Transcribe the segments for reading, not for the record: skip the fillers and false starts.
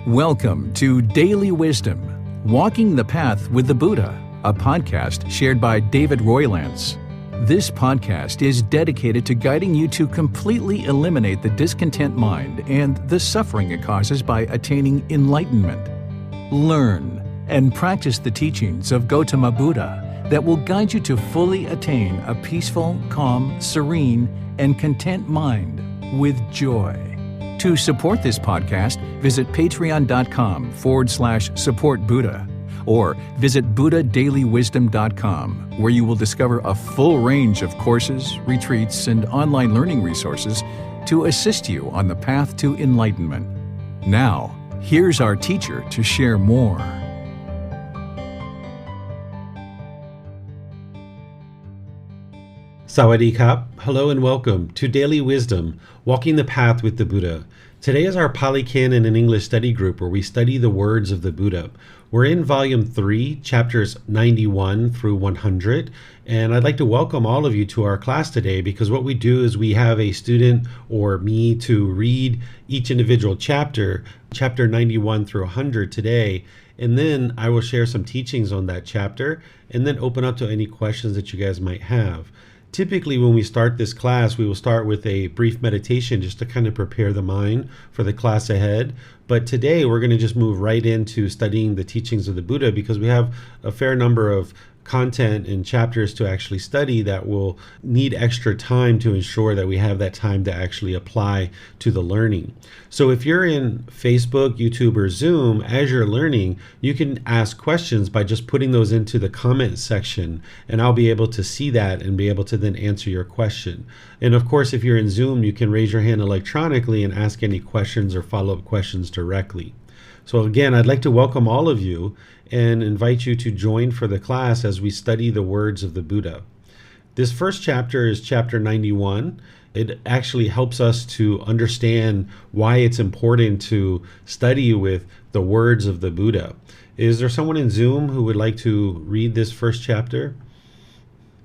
Welcome to Daily Wisdom, Walking the Path with the Buddha, a podcast shared by David Roylance. This podcast is dedicated to guiding you to completely eliminate the discontent mind and the suffering it causes by attaining enlightenment. Learn and practice the teachings of Gotama Buddha that will guide you to fully attain a peaceful, calm, serene, and content mind with joy. To support this podcast, visit patreon.com/supportbuddha or visit buddhadailywisdom.com, where you will discover a full range of courses, retreats, and online learning resources to assist you on the path to enlightenment. Now, here's our teacher to share more. Sawadee Kap. Hello and welcome to Daily Wisdom, Walking the Path with the Buddha. Today is our Pali Canon and English study group where we study the words of the Buddha. We're in Volume 3, Chapters 91 through 100, and I'd like to welcome all of you to our class today because what we do is we have a student or me to read each individual chapter 91 through 100 today, and then I will share some teachings on that chapter and then open up to any questions that you guys might have. Typically, when we start this class, we will start with a brief meditation just to kind of prepare the mind for the class ahead. But today, we're going to just move right into studying the teachings of the Buddha because we have a fair number of content and chapters to actually study that will need extra time to ensure that we have that time to actually apply to the learning. So if you're in Facebook, YouTube, or Zoom, as you're learning, you can ask questions by just putting those into the comment section, and I'll be able to see that and be able to then answer your question. And of course, if you're in Zoom, you can raise your hand electronically and ask any questions or follow-up questions directly. So again, I'd like to welcome all of you and invite you to join for the class as we study the words of the Buddha. This first chapter is chapter 91. It actually helps us to understand why it's important to study with the words of the Buddha. Is there someone in Zoom who would like to read this first chapter?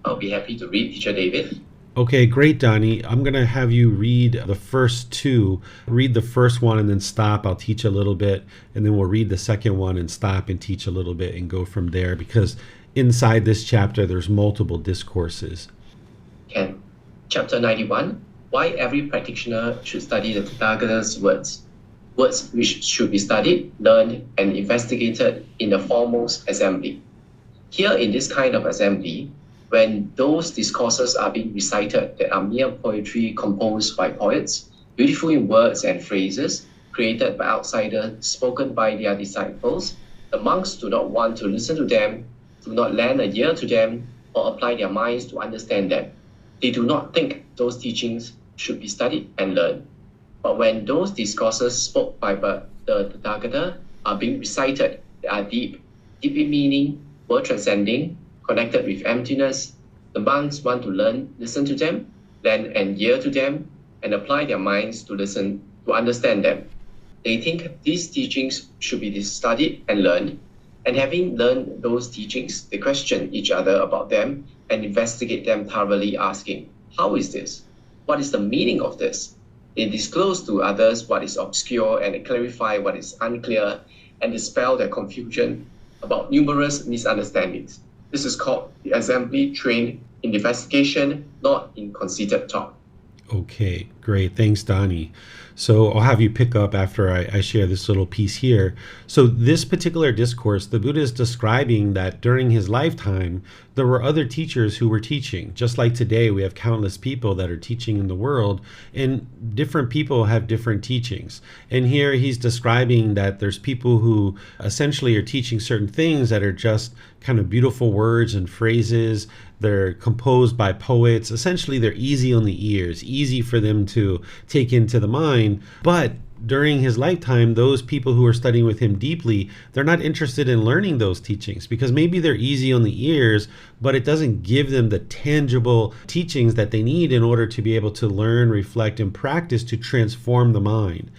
I'll be happy to read, Teacher David. Okay, great, Donnie. I'm going to have you read the first two. Read the first one and then stop. I'll teach a little bit, and then we'll read the second one and stop and teach a little bit and go from there, because inside this chapter, there's multiple discourses. Ken. Chapter 91, Why Every Practitioner Should Study the Tathagata's Words. Words which should be studied, learned, and investigated in the foremost assembly. Here in this kind of assembly, when those discourses are being recited that are mere poetry composed by poets, beautiful in words and phrases, created by outsiders, spoken by their disciples, the monks do not want to listen to them, do not lend a ear to them, or apply their minds to understand them. They do not think those teachings should be studied and learned. But when those discourses spoke by the Tathagata are being recited, they are deep in meaning, world transcending, connected with emptiness, the monks want to listen to them, lend an ear to them, and apply their minds to understand them. They think these teachings should be studied and learned, and having learned those teachings, they question each other about them and investigate them thoroughly, asking, how is this? What is the meaning of this? They disclose to others what is obscure and clarify what is unclear and dispel their confusion about numerous misunderstandings. This is called the assembly trained in investigation, not in conceited talk. Okay, great. Thanks, Donnie. So I'll have you pick up after I share this little piece here. So this particular discourse, the Buddha is describing that during his lifetime, there were other teachers who were teaching. Just like today, we have countless people that are teaching in the world, and different people have different teachings. And here he's describing that there's people who essentially are teaching certain things that are just kind of beautiful words and phrases. They're composed by poets. Essentially, they're easy on the ears, easy for them to take into the mind. But during his lifetime, those people who are studying with him deeply, they're not interested in learning those teachings because maybe they're easy on the ears, but it doesn't give them the tangible teachings that they need in order to be able to learn, reflect, and practice to transform the mind.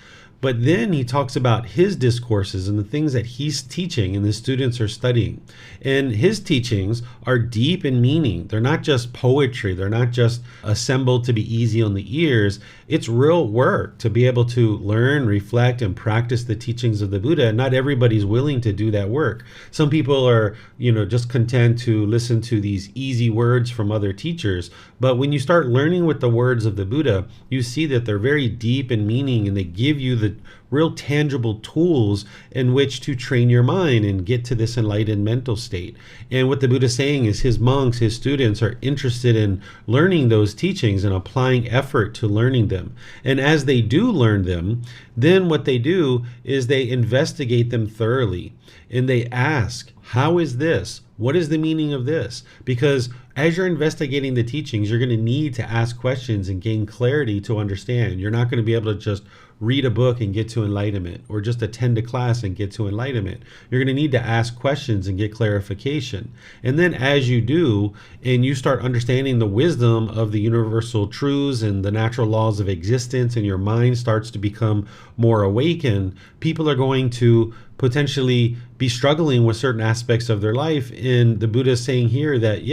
But then he talks about his discourses and the things that he's teaching and the students are studying. And his teachings are deep in meaning. They're not just poetry. They're not just assembled to be easy on the ears. It's real work to be able to learn, reflect, and practice the teachings of the Buddha. And not everybody's willing to do that work. Some people are, just content to listen to these easy words from other teachers. But when you start learning with the words of the Buddha, you see that they're very deep in meaning, and they give you the real tangible tools in which to train your mind and get to this enlightened mental state. And what the Buddha is saying is his monks, his students are interested in learning those teachings and applying effort to learning them. And as they do learn them, then what they do is they investigate them thoroughly and they ask, how is this? What is the meaning of this? Because as you're investigating the teachings, you're going to need to ask questions and gain clarity to understand. You're not going to be able to just read a book and get to enlightenment, or just attend a class and get to enlightenment. You're going to need to ask questions and get clarification. And then as you do, and you start understanding the wisdom of the universal truths and the natural laws of existence, and your mind starts to become more awakened, people are going to potentially be struggling with certain aspects of their life. And the Buddha is saying here that,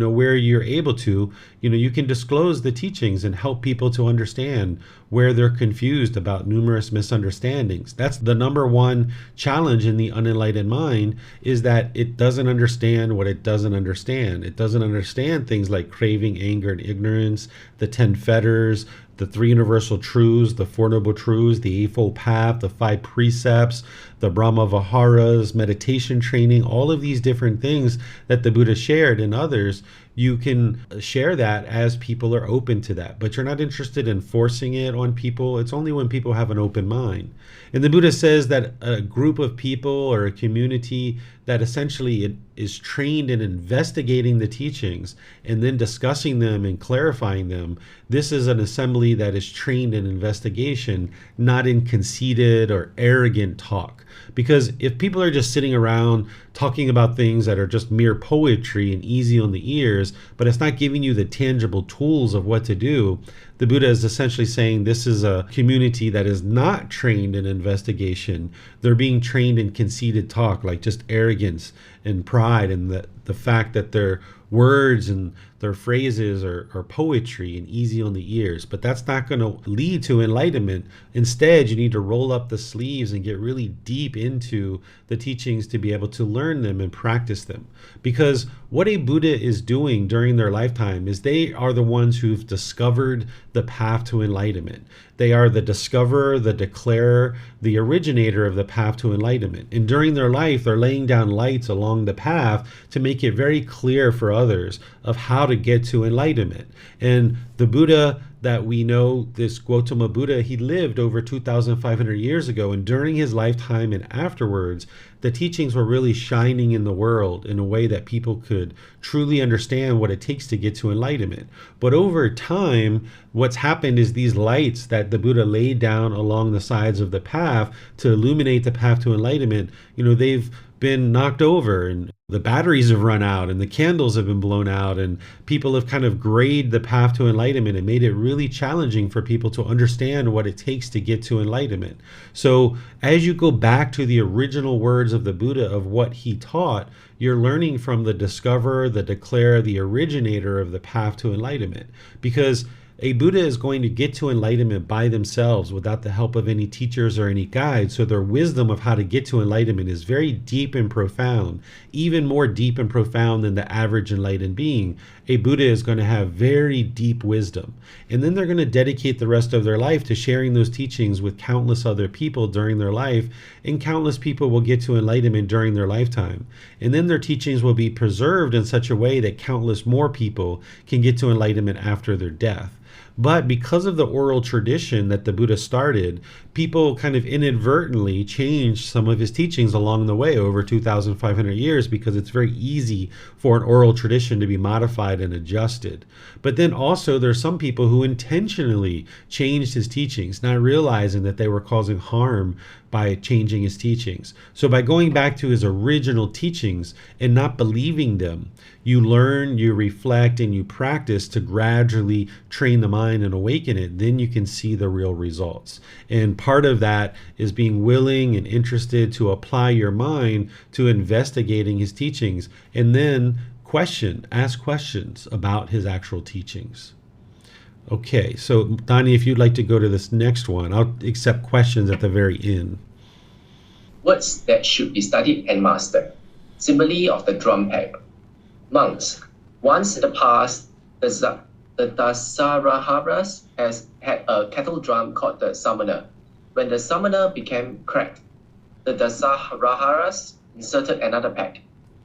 where you're able to, you can disclose the teachings and help people to understand where they're confused about numerous misunderstandings. That's the number one challenge in the unenlightened mind, is that it doesn't understand what it doesn't understand. It doesn't understand things like craving, anger, and ignorance, the 10 fetters, the 3 universal truths, the 4 noble truths, the Eightfold Path, the 5 precepts, the Brahma Viharas, meditation training, all of these different things that the Buddha shared, and others. You can share that as people are open to that, but you're not interested in forcing it on people. It's only when people have an open mind. And the Buddha says that a group of people or a community that essentially is trained in investigating the teachings and then discussing them and clarifying them, this is an assembly that is trained in investigation, not in conceited or arrogant talk. Because if people are just sitting around talking about things that are just mere poetry and easy on the ears, but it's not giving you the tangible tools of what to do, the Buddha is essentially saying this is a community that is not trained in investigation. They're being trained in conceited talk, like just arrogance and pride, and the fact that their words and their phrases are poetry and easy on the ears. But that's not going to lead to enlightenment. Instead, you need to roll up the sleeves and get really deep into the teachings to be able to learn them and practice them. Because what a Buddha is doing during their lifetime is they are the ones who've discovered the path to enlightenment. They are the discoverer, the declarer, the originator of the path to enlightenment. And during their life, they're laying down lights along the path to make it very clear for others of how to get to enlightenment. And the Buddha that we know, this Gotama Buddha, he lived over 2,500 years ago, and during his lifetime and afterwards, the teachings were really shining in the world in a way that people could truly understand what it takes to get to enlightenment. But over time, what's happened is these lights that the Buddha laid down along the sides of the path to illuminate the path to enlightenment, they've been knocked over, and the batteries have run out, and the candles have been blown out, and people have kind of grayed the path to enlightenment and made it really challenging for people to understand what it takes to get to enlightenment. So as you go back to the original words of the Buddha of what he taught, you're learning from the discoverer, the declarer, the originator of the path to enlightenment. Because a Buddha is going to get to enlightenment by themselves without the help of any teachers or any guides. So their wisdom of how to get to enlightenment is very deep and profound, even more deep and profound than the average enlightened being. A Buddha is going to have very deep wisdom. And then they're going to dedicate the rest of their life to sharing those teachings with countless other people during their life, and countless people will get to enlightenment during their lifetime. And then their teachings will be preserved in such a way that countless more people can get to enlightenment after their death. But because of the oral tradition that the Buddha started, people kind of inadvertently changed some of his teachings along the way over 2,500 years, because it's very easy for an oral tradition to be modified and adjusted. But then also there's some people who intentionally changed his teachings, not realizing that they were causing harm by changing his teachings. So by going back to his original teachings and not believing them, you learn, you reflect, and you practice to gradually train the mind mind and awaken it, then you can see the real results. And part of that is being willing and interested to apply your mind to investigating his teachings, and then ask questions about his actual teachings. Okay, so Donnie, if you'd like to go to this next one, I'll accept questions at the very end. Words that should be studied and mastered. Simile of the drum peg. Monks, once in the past, the Dasaraharas had a kettle drum called the summoner. When the summoner became cracked, the Dasaraharas inserted another peg.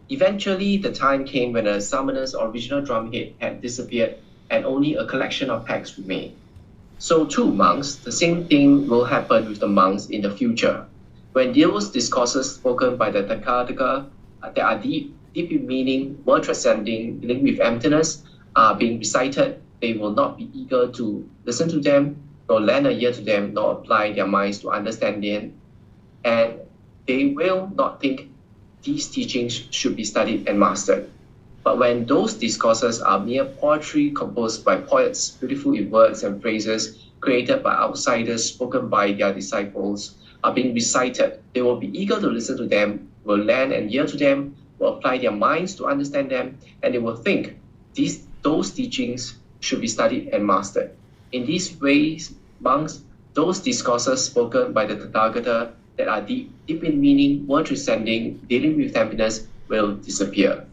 Eventually, the time came when the summoner's original drum head had disappeared and only a collection of pegs remained. So too, monks, the same thing will happen with the monks in the future. When those discourses spoken by the Tathagata that are deep in meaning, world transcending, dealing with emptiness, are being recited, they will not be eager to listen to them, nor lend a ear to them, nor apply their minds to understand them, and they will not think these teachings should be studied and mastered. But when those discourses are mere poetry composed by poets, beautiful in words and phrases, created by outsiders, spoken by their disciples, are being recited, they will be eager to listen to them, will lend an ear to them, will apply their minds to understand them, and they will think those teachings should be studied and mastered. In these ways, monks, those discourses spoken by the Tathagata that are deep in meaning, world transcending, dealing with emptiness, will disappear.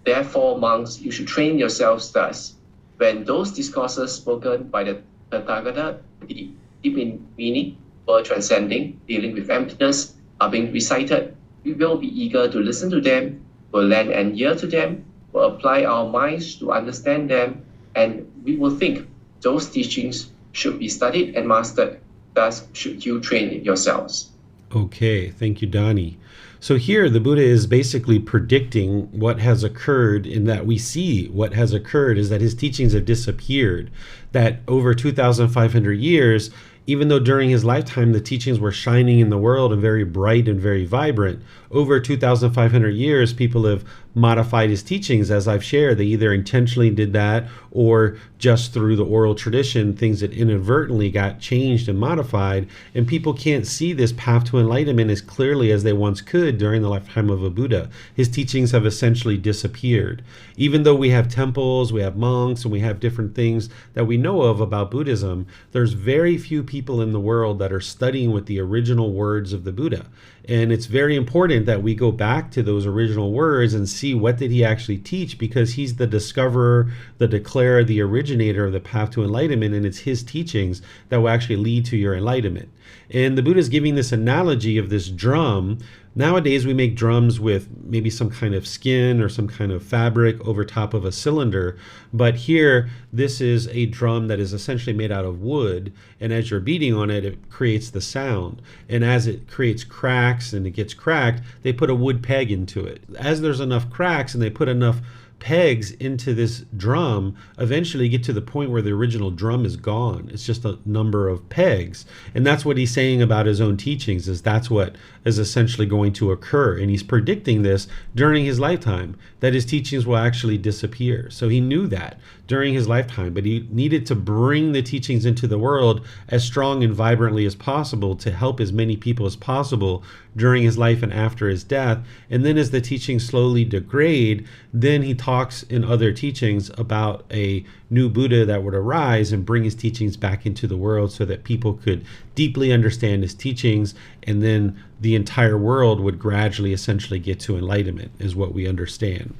Therefore, monks, you should train yourselves thus. When those discourses spoken by the Tathagata, deep in meaning, world transcending, dealing with emptiness, are being recited, we will be eager to listen to them, will lend an ear to them, will apply our minds to understand them, and we will think those teachings should be studied and mastered. Thus should you train yourselves. Okay, thank you, Donnie. So here the Buddha is basically predicting what has occurred, in that we see what has occurred is that his teachings have disappeared, that over 2,500 years, even though during his lifetime the teachings were shining in the world and very bright and very vibrant, over 2,500 years people have modified his teachings, as I've shared. They either intentionally did that or just through the oral tradition, things that inadvertently got changed and modified, and people can't see this path to enlightenment as clearly as they once could during the lifetime of a Buddha. His teachings have essentially disappeared. Even though we have temples, we have monks, and we have different things that we know of about Buddhism, there's very few people in the world that are studying with the original words of the Buddha. And it's very important that we go back to those original words and see what did he actually teach, because he's the discoverer, the declarer, the originator of the path to enlightenment, and it's his teachings that will actually lead to your enlightenment. And the Buddha is giving this analogy of this drum. Nowadays we make drums with maybe some kind of skin or some kind of fabric over top of a cylinder, but here this is a drum that is essentially made out of wood, and as you're beating on it, it creates the sound. And as it creates cracks and it gets cracked, they put a wood peg into it. As there's enough cracks and they put enough pegs into this drum, eventually get to the point where the original drum is gone. It's just a number of pegs. And that's what he's saying about his own teachings, is that's what is essentially going to occur. And he's predicting this during his lifetime, that his teachings will actually disappear. So he knew that during his lifetime, but he needed to bring the teachings into the world as strong and vibrantly as possible to help as many people as possible during his life and after his death. And then as the teachings slowly degrade, then he talks in other teachings about a new Buddha that would arise and bring his teachings back into the world so that people could deeply understand his teachings, and then the entire world would gradually essentially get to enlightenment, is what we understand.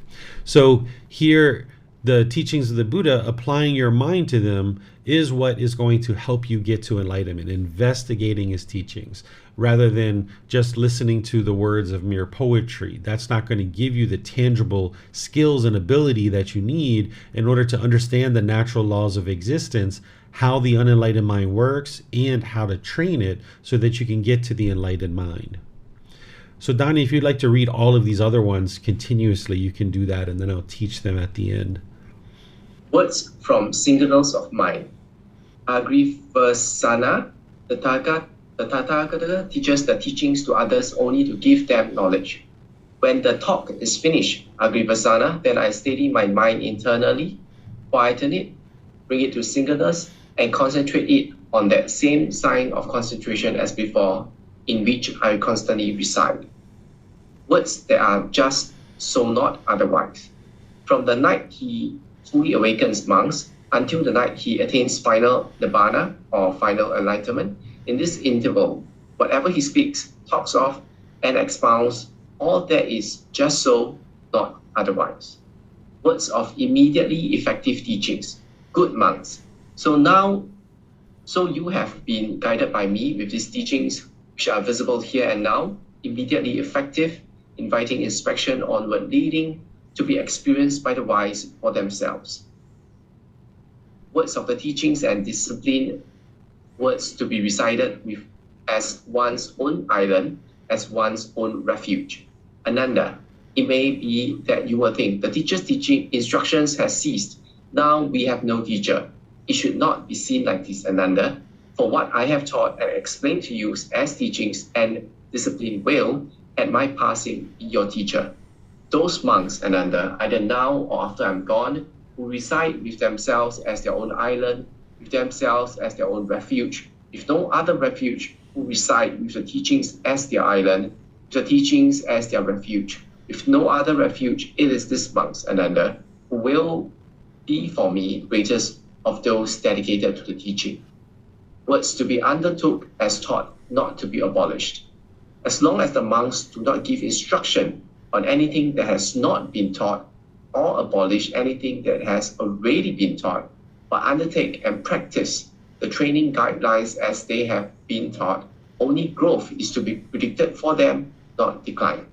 So here, the teachings of the Buddha, applying your mind to them, is what is going to help you get to enlightenment, investigating his teachings, rather than just listening to the words of mere poetry. That's not going to give you the tangible skills and ability that you need in order to understand the natural laws of existence, how the unenlightened mind works, and how to train it so that you can get to the enlightened mind. So Donnie, if you'd like to read all of these other ones continuously, you can do that, and then I'll teach them at the end. Words from Signals of Mind. Agrivasana, the Tathagata teaches the teachings to others only to give them knowledge. When the talk is finished, Agrivasana, then I steady my mind internally, quieten it, bring it to singleness, and concentrate it on that same sign of concentration as before, in which I constantly reside. Words that are just so, not otherwise. From the night he fully awakens monks until the night he attains final nibbana or final enlightenment, in this interval, whatever he speaks, talks of, and expounds, all that is just so, not otherwise. Words of immediately effective teachings, good monks. So you have been guided by me with these teachings, which are visible here and now, immediately effective, inviting inspection onward, leading to be experienced by the wise for themselves. Words of the teachings and discipline, words to be recited with as one's own island, as one's own refuge. Ananda, it may be that you will think the teacher's teaching instructions has ceased. Now we have no teacher. It should not be seen like this, Ananda. For what I have taught and explained to you as teachings and discipline will, at my passing, be your teacher. Those monks, Ananda, either now or after I'm gone, who reside with themselves as their own island, with themselves as their own refuge, with no other refuge, who reside with the teachings as their island, with the teachings as their refuge. With no other refuge, it is this monks, Ananda, who will be for me greatest of those dedicated to the teaching. Words to be undertook as taught, not to be abolished. As long as the monks do not give instruction on anything that has not been taught, or abolish anything that has already been taught, but undertake and practice the training guidelines as they have been taught, only growth is to be predicted for them, not decline.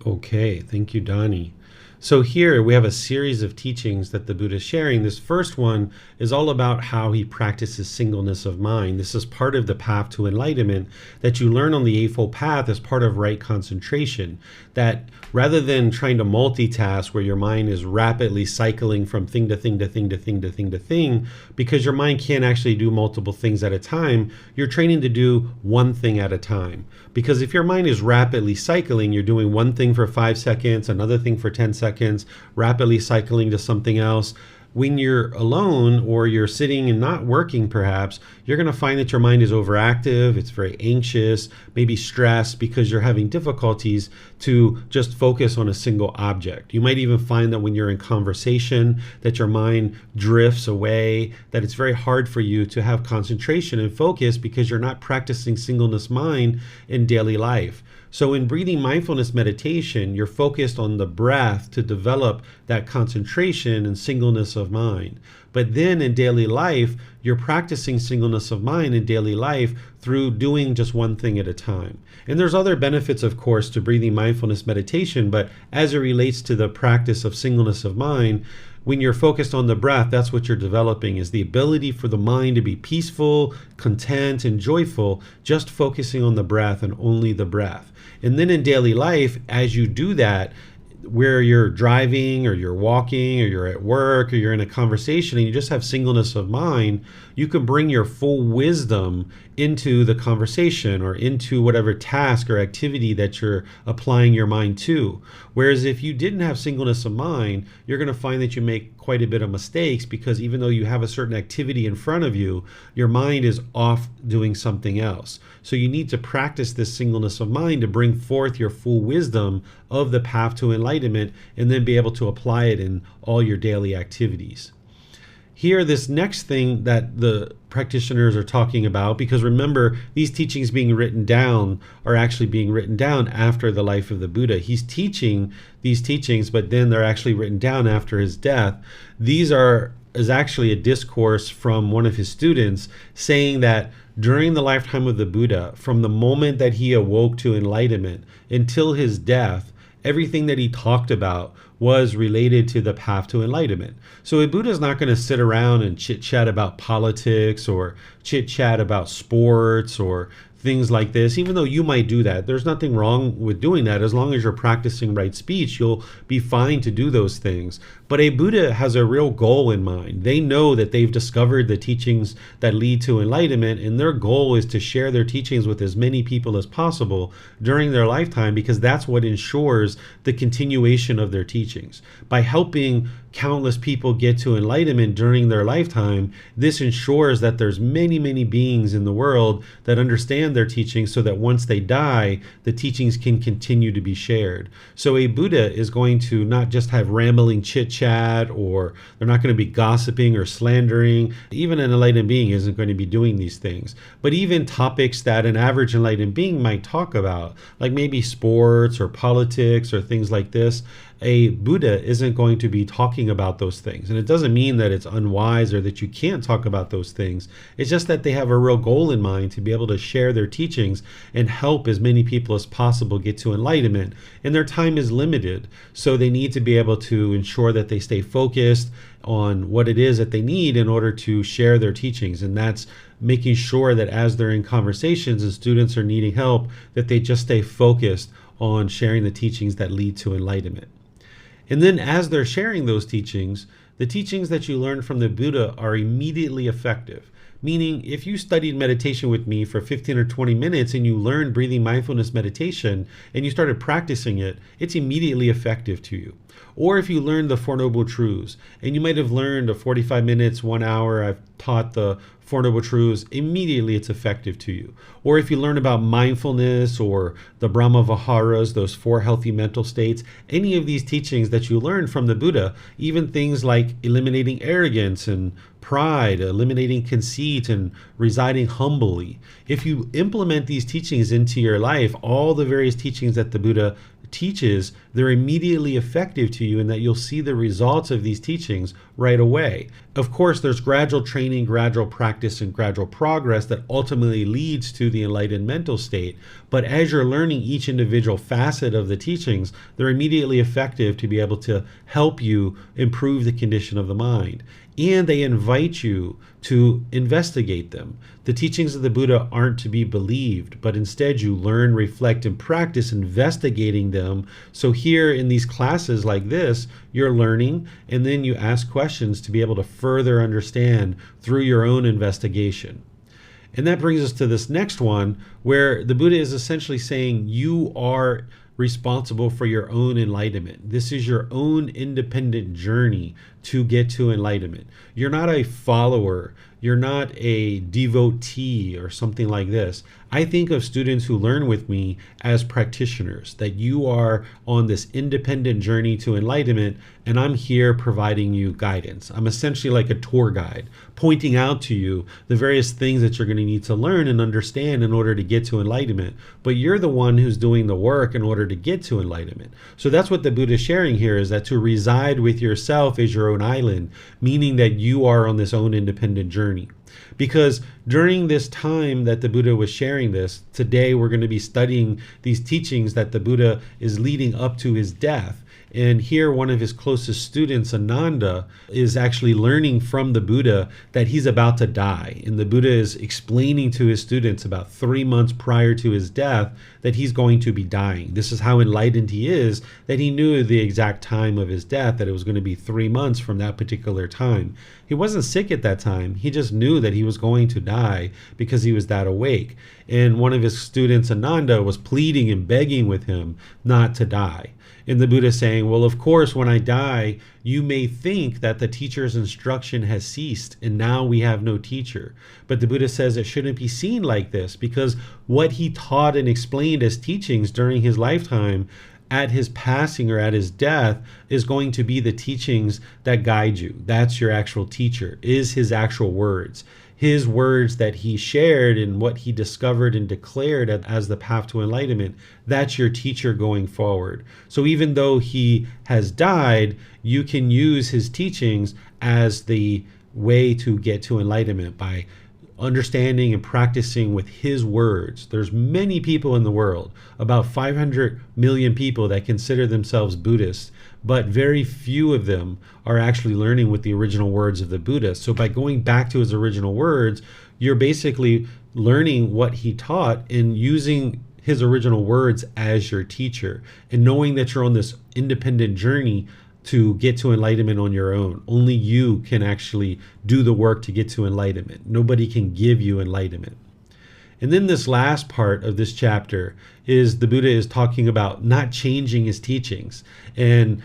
Okay, thank you, Donnie. So here we have a series of teachings that the Buddha is sharing. This first one is all about how he practices singleness of mind. This is part of the path to enlightenment that you learn on the Eightfold Path as part of right concentration. That rather than trying to multitask where your mind is rapidly cycling from thing to thing to thing to thing to thing to thing, because your mind can't actually do multiple things at a time, you're training to do one thing at a time. Because if your mind is rapidly cycling, you're doing one thing for 5 seconds, another thing for 10 seconds, rapidly cycling to something else. When you're alone or you're sitting and not working, perhaps, you're going to find that your mind is overactive, it's very anxious, maybe stressed because you're having difficulties to just focus on a single object. You might even find that when you're in conversation, that your mind drifts away, that it's very hard for you to have concentration and focus because you're not practicing singleness mind in daily life. So in breathing mindfulness meditation, you're focused on the breath to develop that concentration and singleness of mind. But then in daily life, you're practicing singleness of mind in daily life through doing just one thing at a time. And there's other benefits, of course, to breathing mindfulness meditation, but as it relates to the practice of singleness of mind, when you're focused on the breath, that's what you're developing, is the ability for the mind to be peaceful, content, and joyful, just focusing on the breath and only the breath. And then in daily life, as you do that, where you're driving or you're walking or you're at work or you're in a conversation and you just have singleness of mind, you can bring your full wisdom into the conversation or into whatever task or activity that you're applying your mind to. Whereas if you didn't have singleness of mind, you're going to find that you make quite a bit of mistakes because even though you have a certain activity in front of you, your mind is off doing something else. So you need to practice this singleness of mind to bring forth your full wisdom of the path to enlightenment and then be able to apply it in all your daily activities. Here, this next thing that the practitioners are talking about, because remember, these teachings being written down are actually being written down after the life of the Buddha. He's teaching these teachings, but then they're actually written down after his death. Is actually a discourse from one of his students saying that during the lifetime of the Buddha, from the moment that he awoke to enlightenment until his death, everything that he talked about was related to the path to enlightenment. So a Buddha is not going to sit around and chit-chat about politics or chit-chat about sports or things like this, even though you might do that. There's nothing wrong with doing that. As long as you're practicing right speech, you'll be fine to do those things. But a Buddha has a real goal in mind. They know that they've discovered the teachings that lead to enlightenment, and their goal is to share their teachings with as many people as possible during their lifetime, because that's what ensures the continuation of their teachings. By helping countless people get to enlightenment during their lifetime, this ensures that there's many, many beings in the world that understand their teachings, so that once they die, the teachings can continue to be shared. So a Buddha is going to not just have rambling chit-chat, or they're not going to be gossiping or slandering. Even an enlightened being isn't going to be doing these things. But even topics that an average enlightened being might talk about, like maybe sports or politics or things like this, a Buddha isn't going to be talking about those things. And it doesn't mean that it's unwise or that you can't talk about those things. It's just that they have a real goal in mind to be able to share their teachings and help as many people as possible get to enlightenment. And their time is limited, so they need to be able to ensure that they stay focused on what it is that they need in order to share their teachings. And that's making sure that as they're in conversations and students are needing help, that they just stay focused on sharing the teachings that lead to enlightenment. And then as they're sharing those teachings, the teachings that you learn from the Buddha are immediately effective. Meaning, if you studied meditation with me for 15 or 20 minutes and you learned breathing mindfulness meditation and you started practicing it, it's immediately effective to you. Or if you learned the Four Noble Truths, and you might have learned a 45 minutes, 1 hour, I've taught the Four Noble Truths, immediately it's effective to you. Or if you learn about mindfulness or the Brahma Viharas, those 4 healthy mental states, any of these teachings that you learn from the Buddha, even things like eliminating arrogance and pride, eliminating conceit, and residing humbly. If you implement these teachings into your life, all the various teachings that the Buddha teaches, they're immediately effective to you, and that you'll see the results of these teachings right away. Of course, there's gradual training, gradual practice, and gradual progress that ultimately leads to the enlightened mental state. But as you're learning each individual facet of the teachings, they're immediately effective to be able to help you improve the condition of the mind. And they invite you to investigate them. The teachings of the Buddha aren't to be believed, but instead you learn, reflect, and practice investigating them. So here in these classes like this, you're learning, and then you ask questions to be able to further understand through your own investigation. And that brings us to this next one, where the Buddha is essentially saying you are responsible for your own enlightenment. This is your own independent journey to get to enlightenment. You're not a follower. You're not a devotee or something like this. I think of students who learn with me as practitioners, that you are on this independent journey to enlightenment, and I'm here providing you guidance. I'm essentially like a tour guide, pointing out to you the various things that you're going to need to learn and understand in order to get to enlightenment. But you're the one who's doing the work in order to get to enlightenment. So that's what the Buddha is sharing here, is that to reside with yourself is your own island, meaning that you are on this own independent journey. Because during this time that the Buddha was sharing this, today we're going to be studying these teachings that the Buddha is leading up to his death. And here one of his closest students, Ananda, is actually learning from the Buddha that he's about to die. And the Buddha is explaining to his students about 3 months prior to his death that he's going to be dying. This is how enlightened he is, that he knew the exact time of his death, that it was going to be 3 months from that particular time. He wasn't sick at that time. He just knew that he was going to die because he was that awake. And one of his students, Ananda, was pleading and begging with him not to die. And the Buddha saying, well, of course, when I die, you may think that the teacher's instruction has ceased and now we have no teacher. But the Buddha says it shouldn't be seen like this, because what he taught and explained as teachings during his lifetime, at his passing or at his death, is going to be the teachings that guide you. That's your actual teacher, is his actual words. His words that he shared and what he discovered and declared as the path to enlightenment, that's your teacher going forward. So even though he has died, you can use his teachings as the way to get to enlightenment by understanding and practicing with his words. There's many people in the world, about 500 million people, that consider themselves Buddhists, but very few of them are actually learning with the original words of the Buddha. So by going back to his original words, you're basically learning what he taught and using his original words as your teacher, and knowing that you're on this independent journey to get to enlightenment on your own. Only you can actually do the work to get to enlightenment. Nobody can give you enlightenment. And then this last part of this chapter is the Buddha is talking about not changing his teachings. And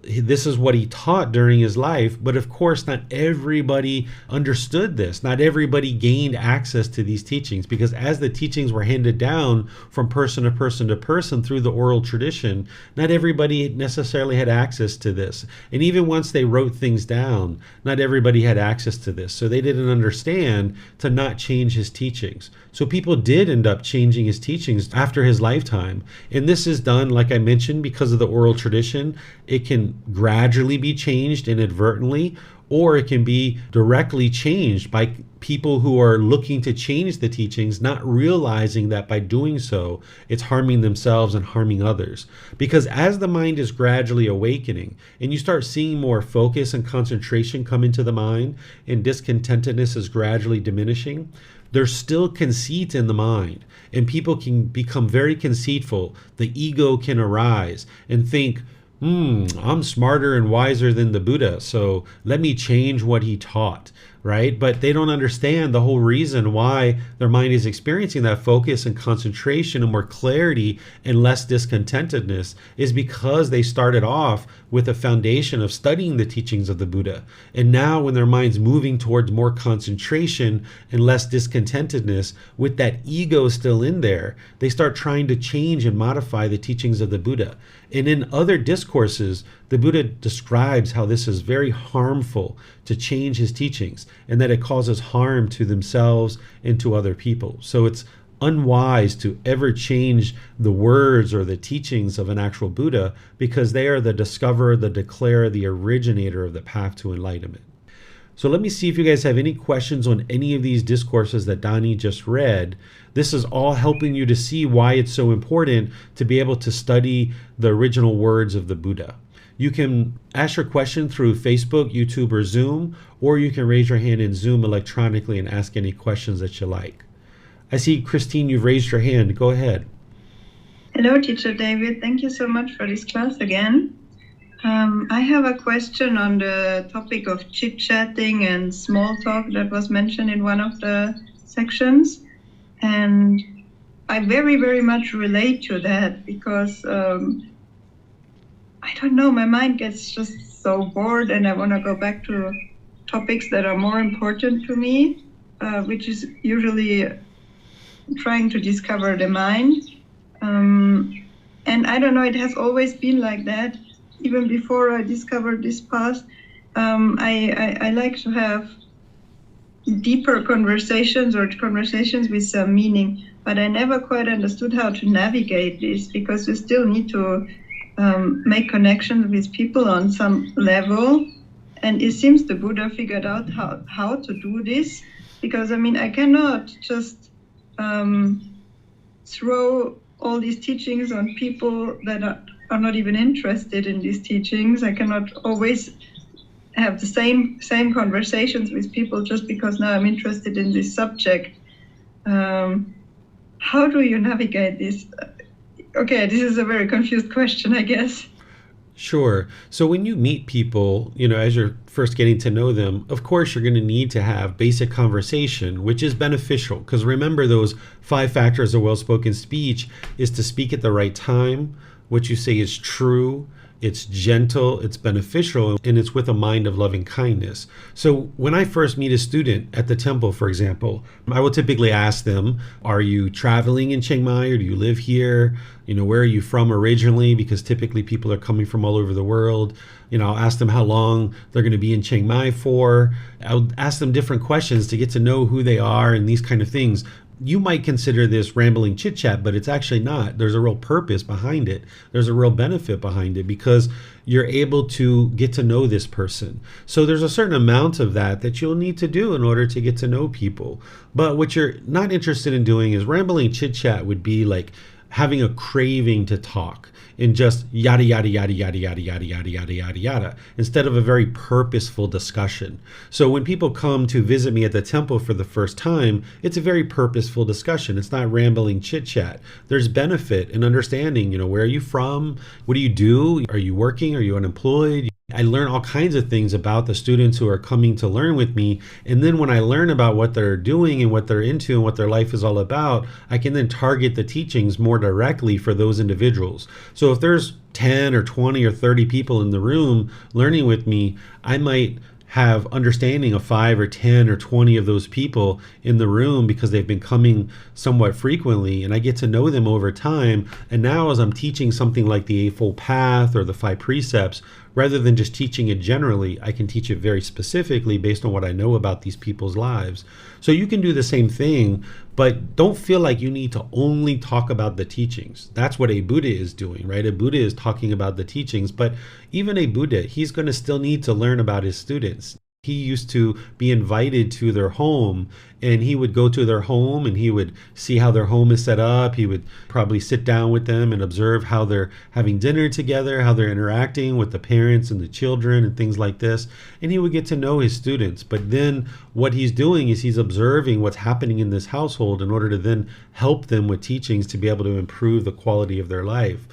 this is what he taught during his life, but of course not everybody understood this. Not everybody gained access to these teachings, because as the teachings were handed down from person to person to person through the oral tradition, not everybody necessarily had access to this. And even once they wrote things down, not everybody had access to this. So they didn't understand to not change his teachings. So people did end up changing his teachings after his lifetime. And this is done, like I mentioned, because of the oral tradition. It can gradually be changed inadvertently, or it can be directly changed by people who are looking to change the teachings, not realizing that by doing so, it's harming themselves and harming others. Because as the mind is gradually awakening and you start seeing more focus and concentration come into the mind, and discontentedness is gradually diminishing, there's still conceit in the mind, and people can become very conceitful. The ego can arise and think, I'm smarter and wiser than the Buddha, so let me change what he taught, right? But they don't understand the whole reason why their mind is experiencing that focus and concentration and more clarity and less discontentedness is because they started off with a foundation of studying the teachings of the Buddha. And now when their mind's moving towards more concentration and less discontentedness, with that ego still in there, they start trying to change and modify the teachings of the Buddha. And in other discourses, the Buddha describes how this is very harmful to change his teachings, and that it causes harm to themselves and to other people. So it's unwise to ever change the words or the teachings of an actual Buddha, because they are the discoverer, the declarer, the originator of the path to enlightenment. So let me see if you guys have any questions on any of these discourses that Donnie just read. This is all helping you to see why it's so important to be able to study the original words of the Buddha. You can ask your question through Facebook, YouTube, or Zoom, or you can raise your hand in Zoom electronically and ask any questions that you like. I see, Christine, you've raised your hand. Go ahead. Hello, Teacher David. Thank you so much for this class again. I have a question on the topic of chit-chatting and small talk that was mentioned in one of the sections. And I very, very much relate to that, because I don't know, my mind gets just so bored and I want to go back to topics that are more important to me, which is usually trying to discover the mind. And I don't know, it has always been like that. Even before I discovered this path, I like to have deeper conversations or conversations with some meaning, but I never quite understood how to navigate this, because you still need to make connections with people on some level. And it seems the Buddha figured out how to do this, because I cannot just throw all these teachings on people that are not even interested in these teachings. I cannot always have the same conversations with people just because now I'm interested in this subject. How do you navigate this? Okay, this is a very confused question, I guess. Sure. So when you meet people, as you're first getting to know them, of course, you're going to need to have basic conversation, which is beneficial. Because remember, those 5 factors of well-spoken speech is to speak at the right time. What you say is true, it's gentle, it's beneficial, and it's with a mind of loving kindness. So when I first meet a student at the temple, for example, I will typically ask them, are you traveling in Chiang Mai, or do you live here? Where are you from originally? Because typically people are coming from all over the world. I'll ask them how long they're going to be in Chiang Mai for. I'll ask them different questions to get to know who they are and these kind of things. You might consider this rambling chit chat, but it's actually not. There's a real purpose behind it. There's a real benefit behind it, because you're able to get to know this person. So there's a certain amount of that you'll need to do in order to get to know people. But what you're not interested in doing is rambling chit chat would be like having a craving to talk and just yada yada yada yada yada yada yada yada yada yada, instead of a very purposeful discussion. So when people come to visit me at the temple for the first time, it's a very purposeful discussion. It's not rambling chit chat. There's benefit in understanding, where are you from? What do you do? Are you working? Are you unemployed? I learn all kinds of things about the students who are coming to learn with me. And then when I learn about what they're doing and what they're into and what their life is all about, I can then target the teachings more directly for those individuals. So if there's 10 or 20 or 30 people in the room learning with me, I might have understanding of 5 or 10 or 20 of those people in the room because they've been coming somewhat frequently, and I get to know them over time. And now as I'm teaching something like the Eightfold Path or the 5 Precepts, rather than just teaching it generally, I can teach it very specifically based on what I know about these people's lives. So you can do the same thing, but don't feel like you need to only talk about the teachings. That's what a Buddha is doing, right? A Buddha is talking about the teachings, but even a Buddha, he's going to still need to learn about his students. He used to be invited to their home, and he would go to their home and he would see how their home is set up. He would probably sit down with them and observe how they're having dinner together, how they're interacting with the parents and the children and things like this. And he would get to know his students. But then what he's doing is he's observing what's happening in this household in order to then help them with teachings to be able to improve the quality of their life.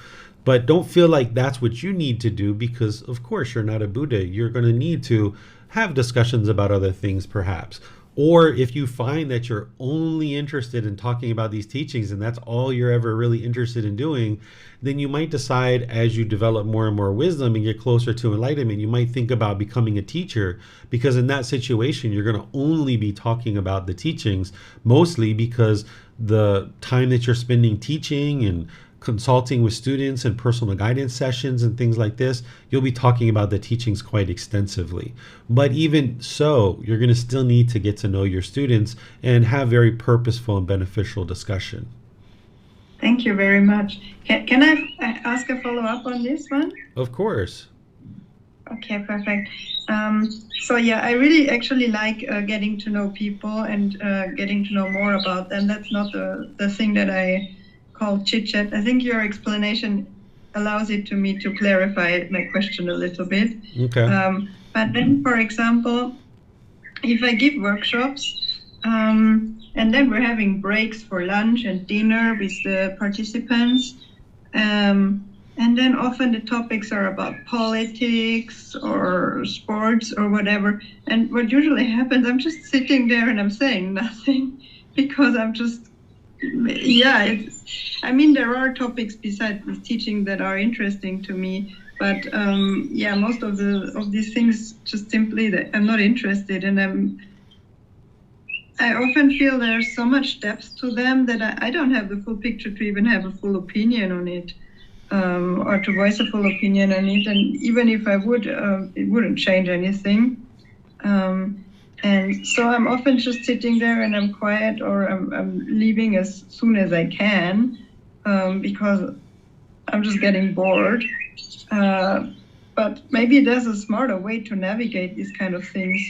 But don't feel like that's what you need to do, because of course you're not a Buddha. You're going to need to have discussions about other things perhaps. Or if you find that you're only interested in talking about these teachings and that's all you're ever really interested in doing, then you might decide, as you develop more and more wisdom and get closer to enlightenment, you might think about becoming a teacher, because in that situation you're going to only be talking about the teachings, mostly because the time that you're spending teaching and consulting with students and personal guidance sessions and things like this, you'll be talking about the teachings quite extensively. But even so, you're going to still need to get to know your students and have very purposeful and beneficial discussion. Thank you very much. Can I ask a follow-up on this one? Of course. Okay, perfect. So yeah, I really actually like getting to know people and getting to know more about them. That's not the thing that I call chit-chat. I think your explanation allows it to me to clarify my question a little bit. Okay. But then, for example, if I give workshops, and then we're having breaks for lunch and dinner with the participants, and then often the topics are about politics or sports or whatever. And what usually happens, I'm just sitting there and I'm saying nothing, because I'm just, I mean, there are topics besides this teaching that are interesting to me, but most of these things just simply that I'm not interested in them. I often feel there's so much depth to them that I don't have the full picture to even have a full opinion on it, or to voice a full opinion on it. And even if I would, it wouldn't change anything. And so I'm often just sitting there and I'm quiet, or I'm leaving as soon as I can, because I'm just getting bored. But maybe there's a smarter way to navigate these kind of things.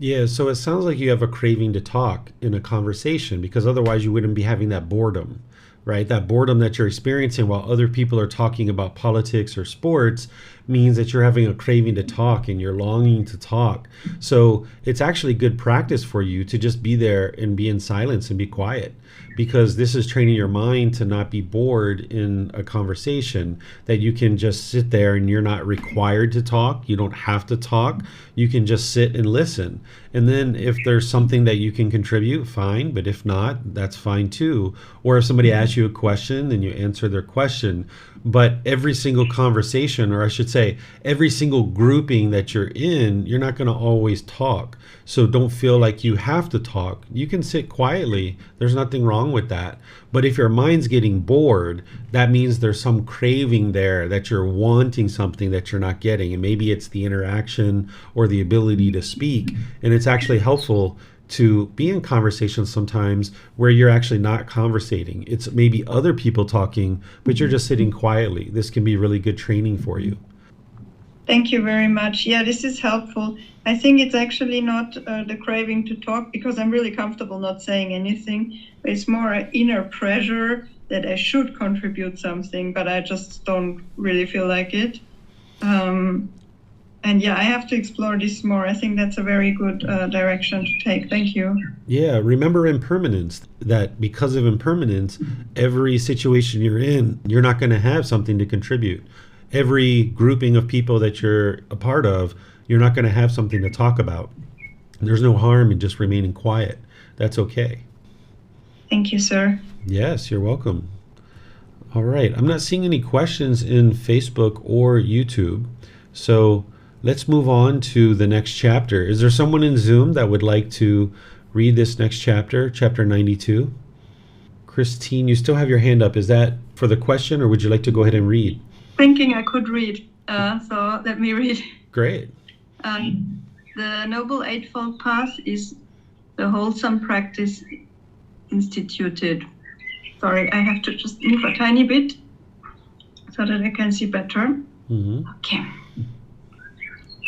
Yeah, so it sounds like you have a craving to talk in a conversation, because otherwise you wouldn't be having that boredom, right? That boredom that you're experiencing while other people are talking about politics or sports means that you're having a craving to talk and you're longing to talk. So it's actually good practice for you to just be there and be in silence and be quiet, because this is training your mind to not be bored in a conversation, that you can just sit there and you're not required to talk. You don't have to talk. You can just sit and listen. And then if there's something that you can contribute, fine. But if not, that's fine too. Or if somebody asks you a question, then you answer their question. But every single conversation, or I should say, every single grouping that you're in, you're not going to always talk. So don't feel like you have to talk. You can sit quietly. There's nothing wrong with that. But if your mind's getting bored, that means there's some craving there, that you're wanting something that you're not getting. And maybe it's the interaction or the ability to speak. And it's actually helpful to be in conversations sometimes where you're actually not conversating. It's maybe other people talking, but you're just sitting quietly. This can be really good training for you. Thank you very much. Yeah, this is helpful. I think it's actually not the craving to talk, because I'm really comfortable not saying anything. It's more an inner pressure that I should contribute something, but I just don't really feel like it. And yeah, I have to explore this more. I think that's a very good direction to take. Thank you. Yeah, remember impermanence, that because of impermanence, every situation you're in, you're not going to have something to contribute. Every grouping of people that you're a part of, you're not going to have something to talk about. There's no harm in just remaining quiet. That's okay. Thank you, sir. Yes, you're welcome. All right. I'm not seeing any questions in Facebook or YouTube. So let's move on to the next chapter. Is there someone in Zoom that would like to read this next chapter, chapter 92? Christine, you still have your hand up. Is that for the question, or would you like to go ahead and read? Thinking I could read, so let me read. Great. The Noble Eightfold Path is the wholesome practice instituted. Sorry, I have to just move a tiny bit so that I can see better. Okay.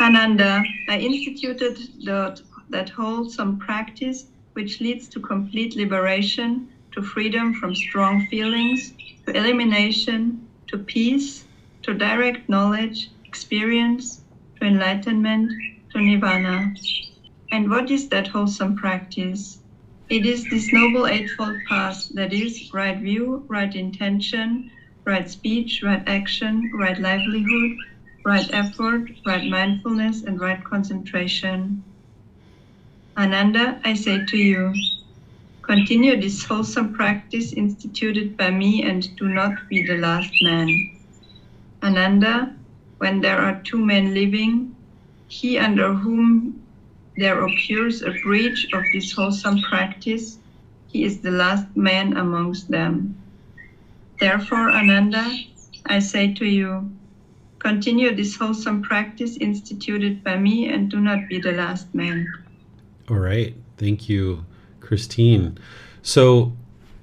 Ananda, I instituted that wholesome practice which leads to complete liberation, to freedom from strong feelings, to elimination, to peace, to direct knowledge, experience, to enlightenment, to nirvana. And what is that wholesome practice? It is this Noble Eightfold Path, that is, right view, right intention, right speech, right action, right livelihood, right effort, right mindfulness, and right concentration. Ananda, I say to you, continue this wholesome practice instituted by me and do not be the last man. Ananda, when there are two men living, he under whom there occurs a breach of this wholesome practice, he is the last man amongst them. Therefore, Ananda, I say to you, continue this wholesome practice instituted by me and do not be the last man. All right. Thank you, Christine. So,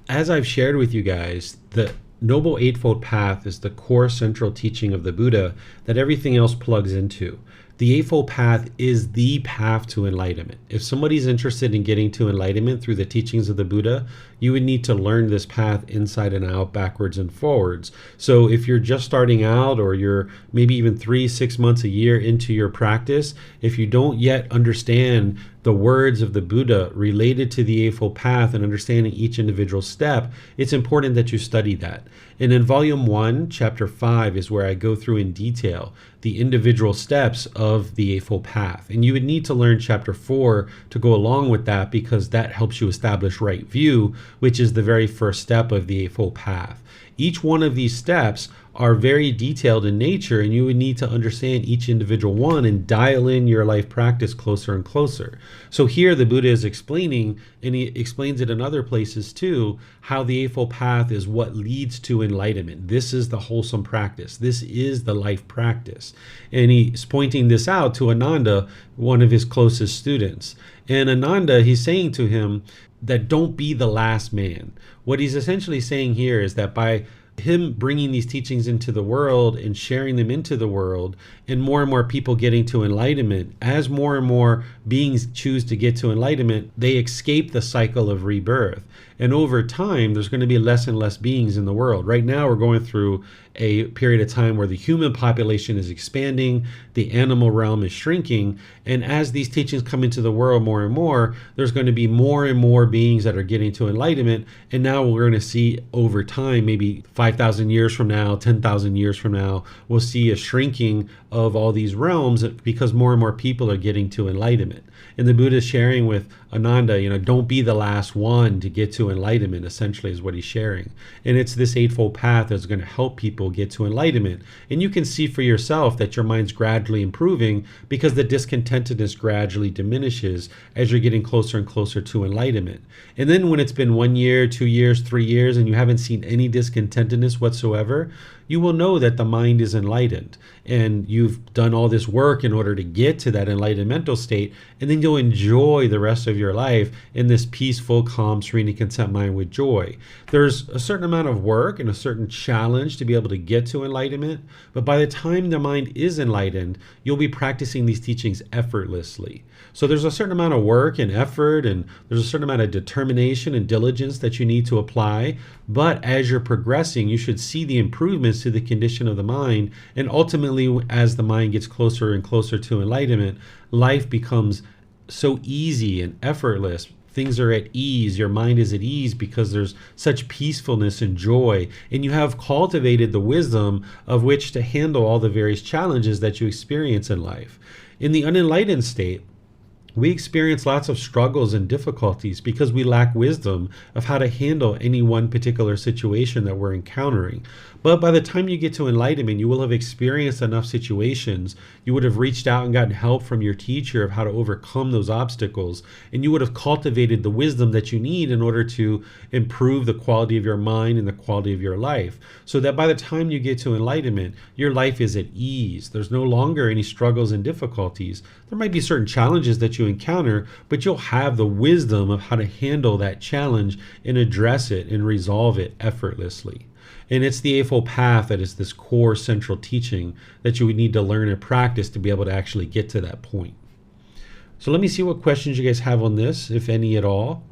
as I've shared with you guys, the Noble Eightfold Path is the core central teaching of the Buddha that everything else plugs into. The Eightfold Path is the path to enlightenment. If somebody's interested in getting to enlightenment through the teachings of the Buddha, you would need to learn this path inside and out, backwards and forwards. So if you're just starting out, or you're maybe even 3-6 months a year into your practice, if you don't yet understand the words of the Buddha related to the Eightfold Path and understanding each individual step, it's important that you study that. And in Volume 1, Chapter 5 is where I go through in detail the individual steps of the Eightfold Path. And you would need to learn Chapter 4 to go along with that, because that helps you establish right view, which is the very first step of the Eightfold Path. Each one of these steps are very detailed in nature, and you would need to understand each individual one and dial in your life practice closer and closer. So here the Buddha is explaining, and he explains it in other places too, how the Eightfold Path is what leads to enlightenment. This is the wholesome practice. This is the life practice. And he's pointing this out to Ananda, one of his closest students. And Ananda, he's saying to him that don't be the last man. What he's essentially saying here is that by him bringing these teachings into the world and sharing them into the world, and more people getting to enlightenment, as more and more beings choose to get to enlightenment, they escape the cycle of rebirth. And over time, there's going to be less and less beings in the world. Right now, we're going through a period of time where the human population is expanding, the animal realm is shrinking, and as these teachings come into the world more and more, there's going to be more and more beings that are getting to enlightenment. And now we're going to see over time, maybe 5,000 years from now, 10,000 years from now, we'll see a shrinking of all these realms because more and more people are getting to enlightenment. And the Buddha is sharing with Ananda, don't be the last one to get to enlightenment, essentially is what he's sharing. And it's this Eightfold Path that's going to help people get to enlightenment. And you can see for yourself that your mind's gradually improving because the discontentedness gradually diminishes as you're getting closer and closer to enlightenment. And then when it's been 1 year, 2 years, 3 years, and you haven't seen any discontentedness whatsoever, you will know that the mind is enlightened and you've done all this work in order to get to that enlightened mental state, and then you'll enjoy the rest of your life in this peaceful, calm, serene, and that mind with joy. There's a certain amount of work and a certain challenge to be able to get to enlightenment, but by the time the mind is enlightened, you'll be practicing these teachings effortlessly. So there's a certain amount of work and effort, and there's a certain amount of determination and diligence that you need to apply. But as you're progressing, you should see the improvements to the condition of the mind. And ultimately, as the mind gets closer and closer to enlightenment, life becomes so easy and effortless. Things are at ease. Your mind is at ease because there's such peacefulness and joy. And you have cultivated the wisdom of which to handle all the various challenges that you experience in life. In the unenlightened state, we experience lots of struggles and difficulties because we lack wisdom of how to handle any one particular situation that we're encountering. But by the time you get to enlightenment, you will have experienced enough situations. You would have reached out and gotten help from your teacher of how to overcome those obstacles. And you would have cultivated the wisdom that you need in order to improve the quality of your mind and the quality of your life. So that by the time you get to enlightenment, your life is at ease. There's no longer any struggles and difficulties. There might be certain challenges that you encounter, but you'll have the wisdom of how to handle that challenge and address it and resolve it effortlessly. And it's the Eightfold Path that is this core central teaching that you would need to learn and practice to be able to actually get to that point. So let me see what questions you guys have on this, if any at all.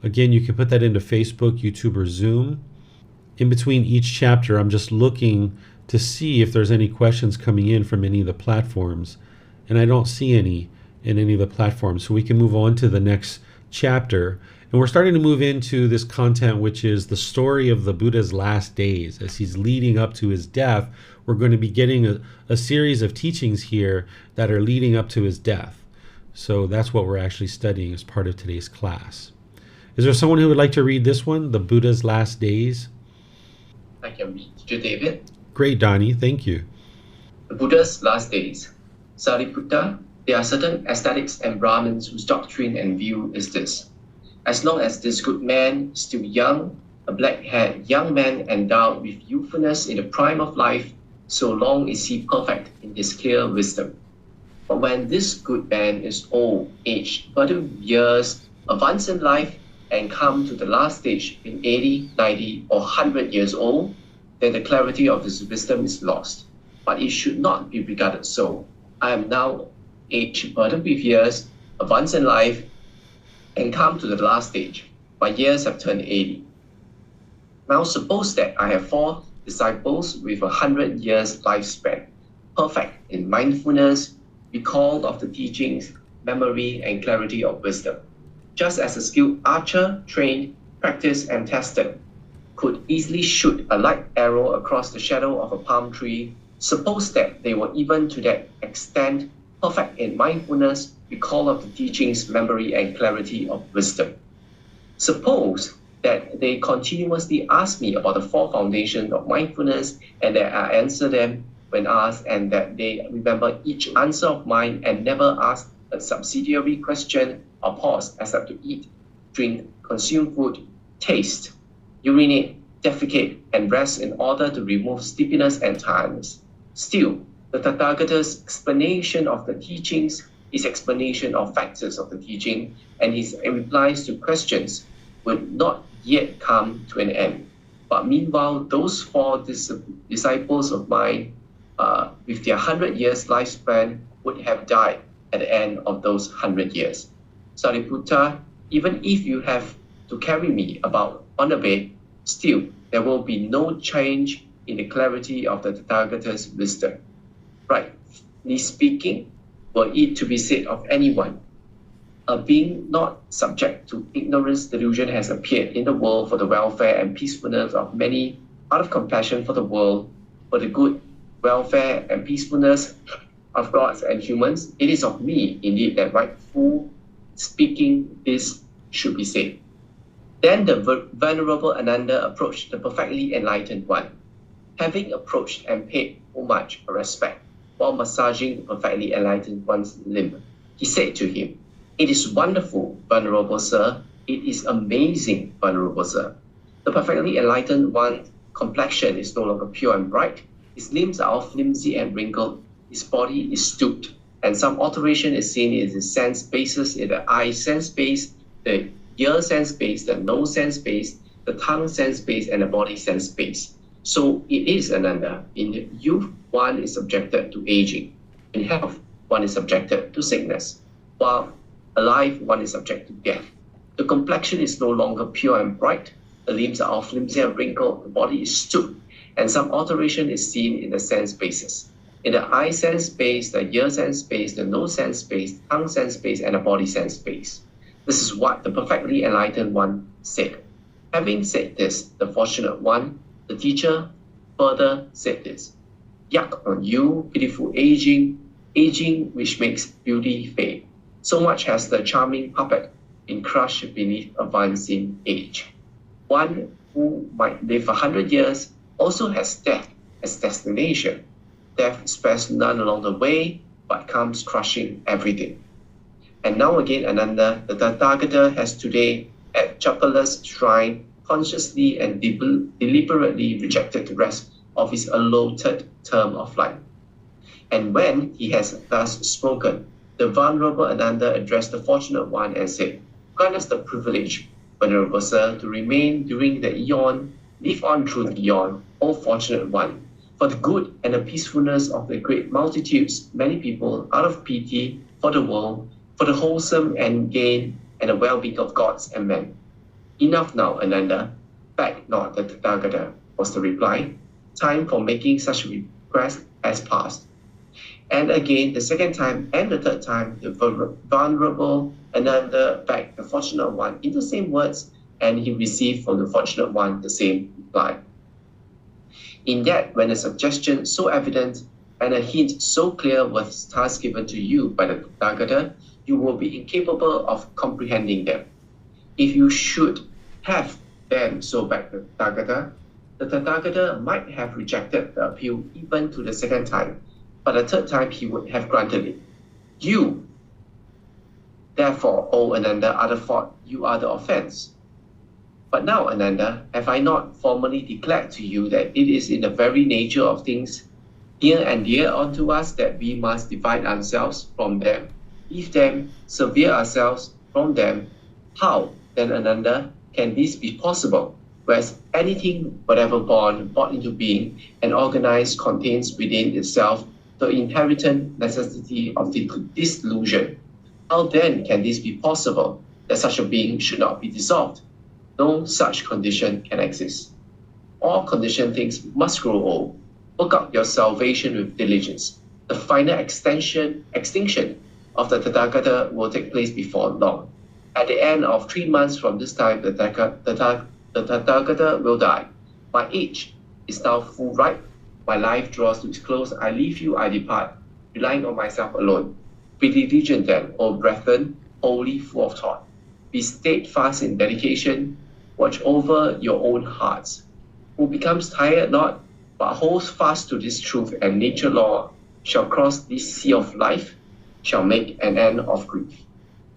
Again, you can put that into Facebook, YouTube, or Zoom. In between each chapter, I'm just looking to see if there's any questions coming in from any of the platforms. And I don't see any in any of the platforms. So we can move on to the next chapter. And we're starting to move into this content, which is the story of the Buddha's last days. As he's leading up to his death, we're going to be getting a series of teachings here that are leading up to his death. So that's what we're actually studying as part of today's class. Is there someone who would like to read this one, the Buddha's last days? I can read to David. Great, Donnie. Thank you. The Buddha's last days. Sariputta, there are certain ascetics and Brahmins whose doctrine and view is this. As long as this good man is still young, a black-haired young man endowed with youthfulness in the prime of life, so long is he perfect in his clear wisdom. But when this good man is old, aged, burdened with years, advanced in life, and come to the last stage in 80, 90, or 100 years old, then the clarity of his wisdom is lost. But it should not be regarded so. I am now aged, burdened with years, advanced in life, and come to the last stage. My years have turned 80. Now suppose that I have 4 disciples with 100 years lifespan, perfect in mindfulness, recall of the teachings, memory, and clarity of wisdom. Just as a skilled archer, trained, practiced, and tested, could easily shoot a light arrow across the shadow of a palm tree, suppose that they were even to that extent perfect in mindfulness, recall of the teachings, memory, and clarity of wisdom. Suppose that they continuously ask me about the 4 foundations of mindfulness and that I answer them when asked, and that they remember each answer of mine and never ask a subsidiary question or pause except to eat, drink, consume food, taste, urinate, defecate, and rest in order to remove sleepiness and tiredness. Still, the Tathagata's explanation of the teachings, his explanation of factors of the teaching, and his replies to questions would not yet come to an end. But meanwhile, those 4 disciples of mine, with their 100 years lifespan, would have died at the end of those 100 years. Sariputta, even if you have to carry me about on a bed, still there will be no change in the clarity of the Tathagata's wisdom. Rightly speaking, were it to be said of anyone, a being not subject to ignorance, delusion has appeared in the world for the welfare and peacefulness of many, out of compassion for the world, for the good welfare and peacefulness of gods and humans. It is of me, indeed, that rightful speaking this should be said. Then the venerable Ananda approached the perfectly enlightened one. Having approached and paid homage or respect while massaging the perfectly enlightened one's limb, he said to him, "It is wonderful, venerable sir. It is amazing, venerable sir. The perfectly enlightened one's complexion is no longer pure and bright. His limbs are all flimsy and wrinkled. His body is stooped, and some alteration is seen in his sense bases, in the eye sense base, the ear sense space, the nose sense space, the tongue sense space, and the body sense space. So it is, Ananda. In youth, one is subjected to aging. In health, one is subjected to sickness. While alive, one is subject to death. The complexion is no longer pure and bright. The limbs are all flimsy and wrinkled. The body is stooped, and some alteration is seen in the sense spaces. In the eye sense space, the ear sense space, the nose sense space, tongue sense space, and the body sense space. This is what the perfectly enlightened one said. Having said this, the fortunate one, the teacher, further said this. Yuck on you, pitiful aging, aging which makes beauty fade. So much has the charming puppet been crushed beneath advancing age. One who might live 100 years also has death as destination. Death spares none along the way, but comes crushing everything. And now again, Ananda, the Tathagata has today at Chapalas shrine consciously and deliberately rejected the rest of his allotted term of life. And when he has thus spoken, the Venerable Ananda addressed the fortunate one and said, grant us the privilege, Venerable Sir, to remain during the eon, live on through the eon, O fortunate one, for the good and the peacefulness of the great multitudes, many people, out of pity for the world, for the wholesome and gain and the well-being of gods and men. Enough now, Ananda. Beg not the Tathagata, was the reply. Time for making such a request has passed. And again, the second time and the third time, the Venerable Ananda begged the fortunate one in the same words, and he received from the fortunate one the same reply. In that, when a suggestion so evident and a hint so clear was thus given to you by the Tathagata, you will be incapable of comprehending them. If you should have them so begged the Tathagata might have rejected the appeal even to the second time, but the third time he would have granted it. You, therefore, O Ananda, are the fault, you are the offense. But now, Ananda, have I not formally declared to you that it is in the very nature of things near and dear unto us that we must divide ourselves from them, leave them, sever ourselves from them? How, then, Ananda, can this be possible? Whereas anything, whatever born, brought into being, and organized, contains within itself the inherent necessity of the dissolution. How then can this be possible, that such a being should not be dissolved? No such condition can exist. All conditioned things must grow old. Work out your salvation with diligence. The final extinction of the Tathagata will take place before long. At the end of 3 months from this time, the Tathagata will die. My age is now full ripe. My life draws to its close. I leave you, I depart, relying on myself alone. Be diligent then, O brethren, wholly full of thought. Be steadfast in dedication. Watch over your own hearts. Who becomes tired not, but holds fast to this truth and nature law, shall cross this sea of life, shall make an end of grief.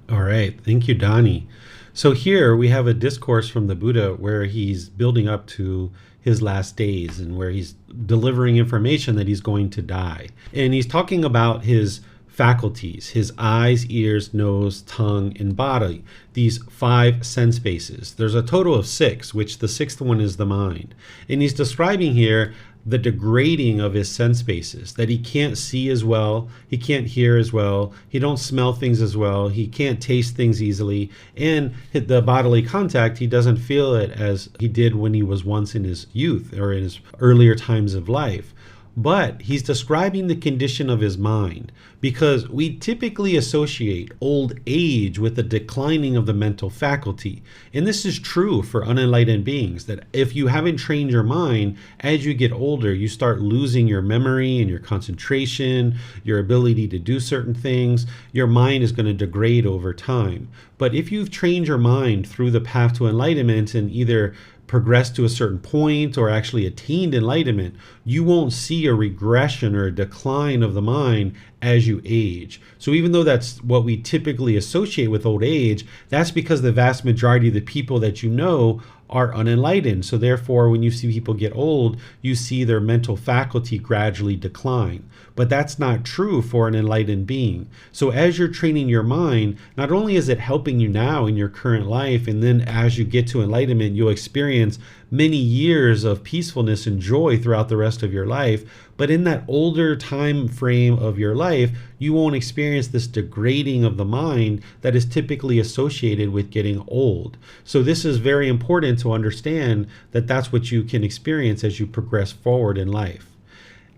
All right. Thank you, Donnie. So here we have a discourse from the Buddha where he's building up to his last days and where he's delivering information that he's going to die. And he's talking about his faculties, his eyes, ears, nose, tongue, and body, these 5 sense bases. There's a total of 6, which the 6th one is the mind. And he's describing here the degrading of his sense bases, that he can't see as well, he can't hear as well, he don't smell things as well, he can't taste things easily, and the bodily contact, he doesn't feel it as he did when he was once in his youth or in his earlier times of life. But he's describing the condition of his mind, because we typically associate old age with the declining of the mental faculty. And this is true for unenlightened beings, that if you haven't trained your mind, as you get older, you start losing your memory and your concentration, your ability to do certain things. Your mind is going to degrade over time. But if you've trained your mind through the path to enlightenment and either progressed to a certain point or actually attained enlightenment, you won't see a regression or a decline of the mind as you age. So even though that's what we typically associate with old age, that's because the vast majority of the people that you know are unenlightened. So therefore, when you see people get old, you see their mental faculty gradually decline. But that's not true for an enlightened being. So as you're training your mind, not only is it helping you now in your current life, and then as you get to enlightenment, you'll experience many years of peacefulness and joy throughout the rest of your life. But in that older time frame of your life, you won't experience this degrading of the mind that is typically associated with getting old. So this is very important to understand that that's what you can experience as you progress forward in life.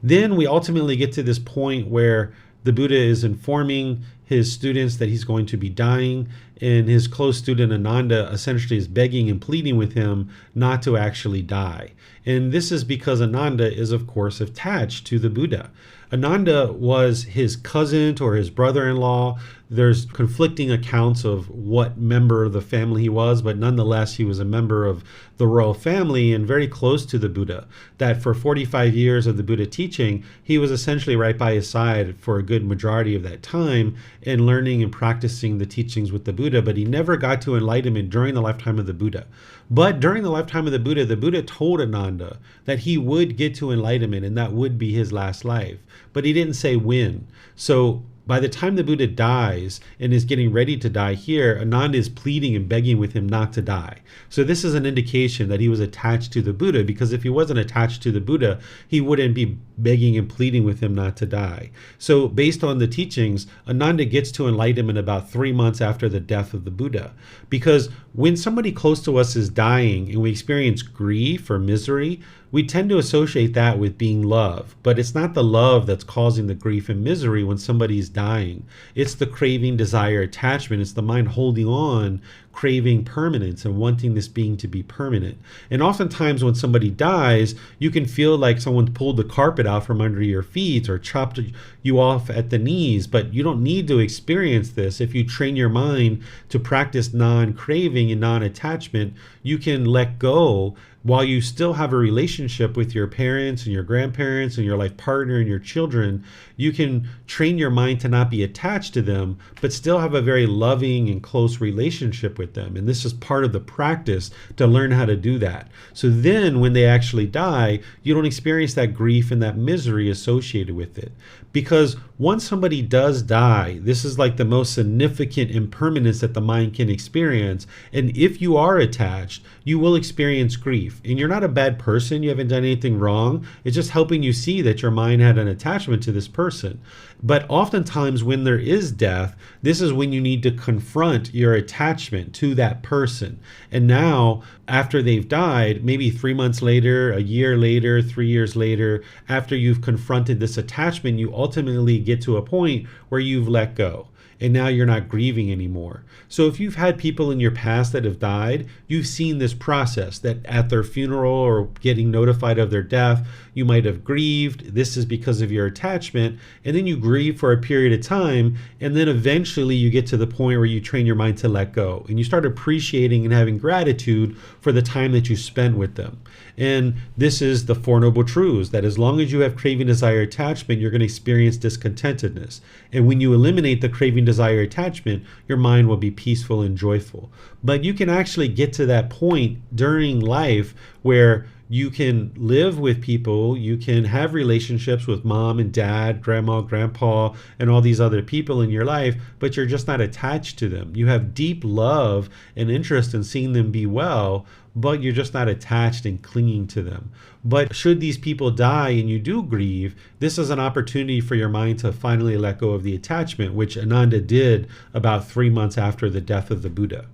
Then we ultimately get to this point where the Buddha is informing his students that he's going to be dying, and his close student Ananda essentially is begging and pleading with him not to actually die. And this is because Ananda is, of course, attached to the Buddha. Ananda was his cousin or his brother-in-law. There's conflicting accounts of what member of the family he was, but nonetheless, he was a member of the royal family and very close to the Buddha. That for 45 years of the Buddha teaching, he was essentially right by his side for a good majority of that time in learning and practicing the teachings with the Buddha, but he never got to enlightenment during the lifetime of the Buddha. But during the lifetime of the Buddha told Ananda that he would get to enlightenment and that would be his last life. But he didn't say when. So by the time the Buddha dies and is getting ready to die here, Ananda is pleading and begging with him not to die. So this is an indication that he was attached to the Buddha, because if he wasn't attached to the Buddha, he wouldn't be begging and pleading with him not to die. So based on the teachings, Ananda gets to enlightenment about 3 months after the death of the Buddha. Because when somebody close to us is dying and we experience grief or misery, we tend to associate that with being love, but it's not the love that's causing the grief and misery when somebody's dying. It's the craving, desire, attachment. It's the mind holding on, craving permanence and wanting this being to be permanent. And oftentimes when somebody dies, you can feel like someone pulled the carpet out from under your feet or chopped you off at the knees, but you don't need to experience this. If you train your mind to practice non-craving and non-attachment, you can let go while you still have a relationship with your parents and your grandparents and your life partner and your children. You can train your mind to not be attached to them, but still have a very loving and close relationship with them. And this is part of the practice to learn how to do that. So then when they actually die, you don't experience that grief and that misery associated with it. Because once somebody does die, this is like the most significant impermanence that the mind can experience. And if you are attached, you will experience grief. And you're not a bad person. You haven't done anything wrong. It's just helping you see that your mind had an attachment to this person. But oftentimes when there is death, this is when you need to confront your attachment to that person. And now, after they've died, maybe 3 months later, a year later, 3 years later, after you've confronted this attachment, you ultimately get to a point where you've let go. And now you're not grieving anymore. So if you've had people in your past that have died, you've seen this process that at their funeral or getting notified of their death, you might have grieved. This is because of your attachment. And then you grieve for a period of time. And then eventually you get to the point where you train your mind to let go. And you start appreciating and having gratitude for the time that you spent with them. And this is the Four Noble Truths, that as long as you have craving, desire, attachment, you're going to experience discontentedness. And when you eliminate the craving, desire, attachment, your mind will be peaceful and joyful. But you can actually get to that point during life where you can live with people, you can have relationships with mom and dad, grandma, grandpa, and all these other people in your life, but you're just not attached to them. You have deep love and interest in seeing them be well, but you're just not attached and clinging to them. But should these people die and you do grieve, this is an opportunity for your mind to finally let go of the attachment, which Ananda did about 3 months after the death of the Buddha.